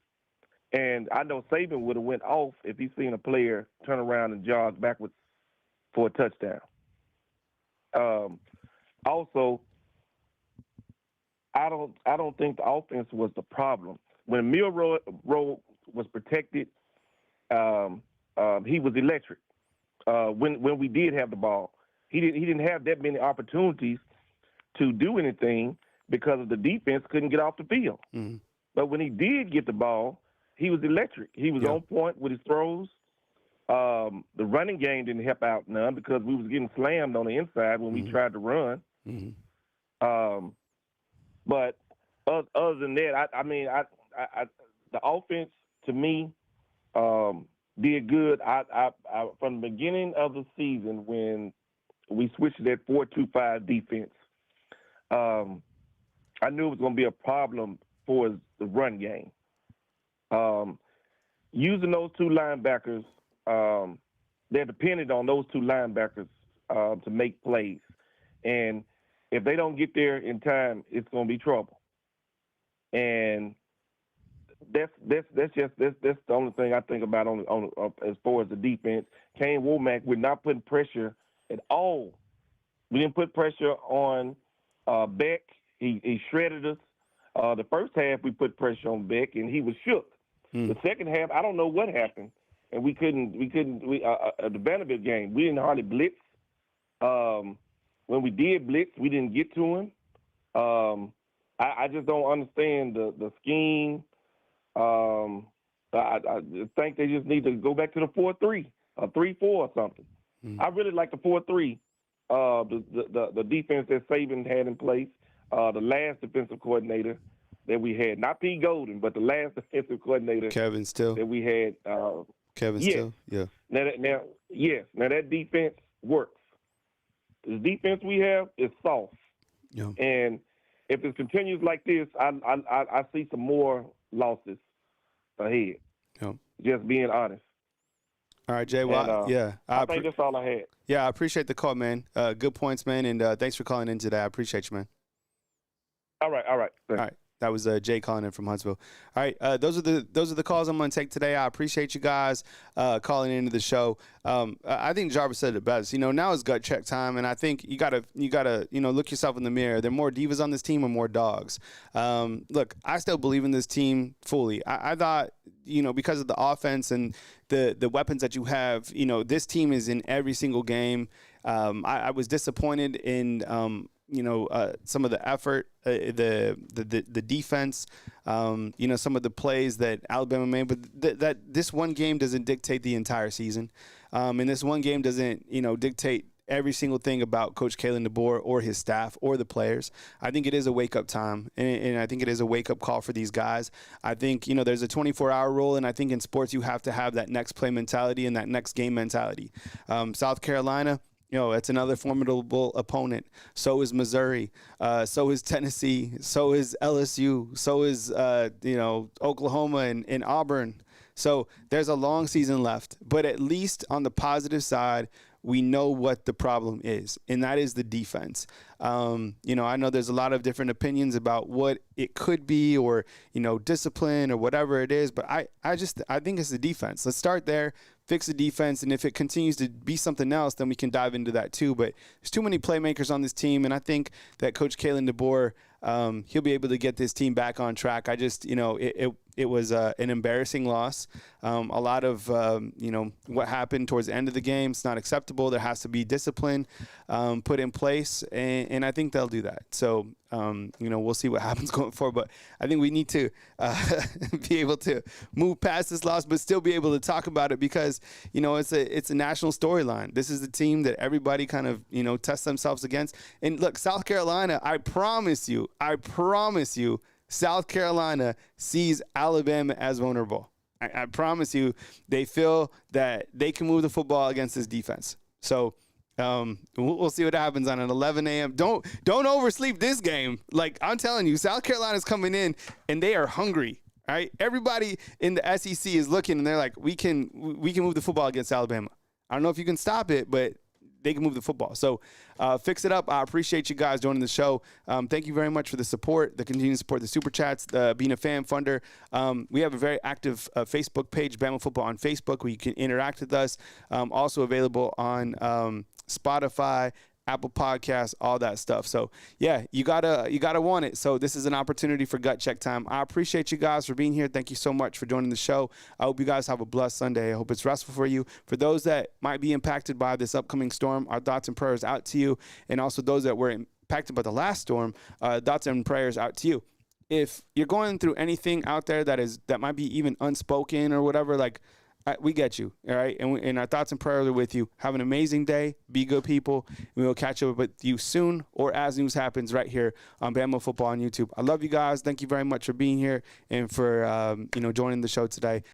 And I know Saban would have went off if he seen a player turn around and jog backwards for a touchdown. Also, I don't think the offense was the problem. When Milroe was protected, he was electric. When we did have the ball, he didn't have that many opportunities to do anything because of the defense couldn't get off the field. Mm-hmm. But when he did get the ball, he was electric. He was on point with his throws. The running game didn't help out none because we was getting slammed on the inside when we tried to run. Mm-hmm. But other than that, I the offense to me did good. I from the beginning of the season when we switched to that 4-2-5 defense, I knew it was going to be a problem for the run game. Using those two linebackers, they're dependent on those two linebackers to make plays. And if they don't get there in time, it's going to be trouble. And that's the only thing I think about on as far as the defense. Kane Womack, we're not putting pressure at all. We didn't put pressure on Beck. He shredded us. The first half we put pressure on Beck and he was shook. The second half, I don't know what happened, and we couldn't. The Vanderbilt game, we didn't hardly blitz. When we did blitz, we didn't get to him. I just don't understand the scheme. I think they just need to go back to the 4-3, a 3-4 or something. I really like the 4-3. The defense that Saban had in place. The last defensive coordinator that we had, not P. Golden, but the last defensive coordinator, Kevin Still, that we had. Kevin Still, yeah. Now that defense works. The defense we have is soft, and if it continues like this, I see some more losses ahead. Just being honest. All right, Jay. Well, I think that's all I had. Yeah, I appreciate the call, man. Good points, man, and thanks for calling in today. I appreciate you, man. All right. All right. That was Jay calling in from Huntsville. All right, those are the calls I'm going to take today. I appreciate you guys calling into the show. I think Jarvis said it best. Now is gut check time, and I think you gotta look yourself in the mirror. Are there more divas on this team or more dogs? Look, I still believe in this team fully. I thought because of the offense and the weapons that you have, this team is in every single game. I was disappointed in some of the effort, the defense, some of the plays that Alabama made, but that this one game doesn't dictate the entire season. And this one game doesn't, dictate every single thing about Coach Kalen DeBoer or his staff or the players. I think it is a wake-up time, and I think it is a wake-up call for these guys. I think, there's a 24-hour rule, and I think in sports you have to have that next play mentality and that next game mentality. South Carolina, it's another formidable opponent. So is Missouri. So is Tennessee. So is LSU. So is, Oklahoma and Auburn. So there's a long season left. But at least on the positive side, we know what the problem is, and that is the defense. I know there's a lot of different opinions about what it could be or, discipline or whatever it is, but I think it's the defense. Let's start there. fix the defense, and if it continues to be something else, then we can dive into that too. But there's too many playmakers on this team, and I think that Coach Kalen DeBoer, he'll be able to get this team back on track. I just, it was an embarrassing loss. A lot of, what happened towards the end of the game, it's not acceptable. There has to be discipline put in place, and I think they'll do that. So, we'll see what happens going forward. But I think we need to be able to move past this loss, but still be able to talk about it because, it's a national storyline. This is the team that everybody kind of, tests themselves against. And look, South Carolina, I promise you, South Carolina sees Alabama as vulnerable. I promise you, they feel that they can move the football against this defense. So we'll see what happens on an 11 a.m. Don't oversleep this game. Like, I'm telling you, South Carolina's coming in, and they are hungry. All right, everybody in the SEC is looking, and they're like, we can move the football against Alabama. I don't know if you can stop it, but they can move the football. So fix it up. I appreciate you guys joining the show. Thank you very much for the support, the continued support, the super chats, being a fan funder. We have a very active Facebook page, Bama Football on Facebook, where you can interact with us. Also available on Spotify, Apple Podcasts, all that stuff. So yeah, you gotta want it. So this is an opportunity for gut check time. I appreciate you guys for being here. Thank you so much for joining the show. I hope you guys have a blessed Sunday. I hope it's restful for you. For those that might be impacted by this upcoming storm, our thoughts and prayers out to you. And also those that were impacted by the last storm, thoughts and prayers out to you. If you're going through anything out there that might be even unspoken or whatever, like, we get you, all right? And our thoughts and prayers are with you. Have an amazing day. Be good people. We will catch up with you soon or as news happens right here on Bama Football on YouTube. I love you guys. Thank you very much for being here and for, joining the show today.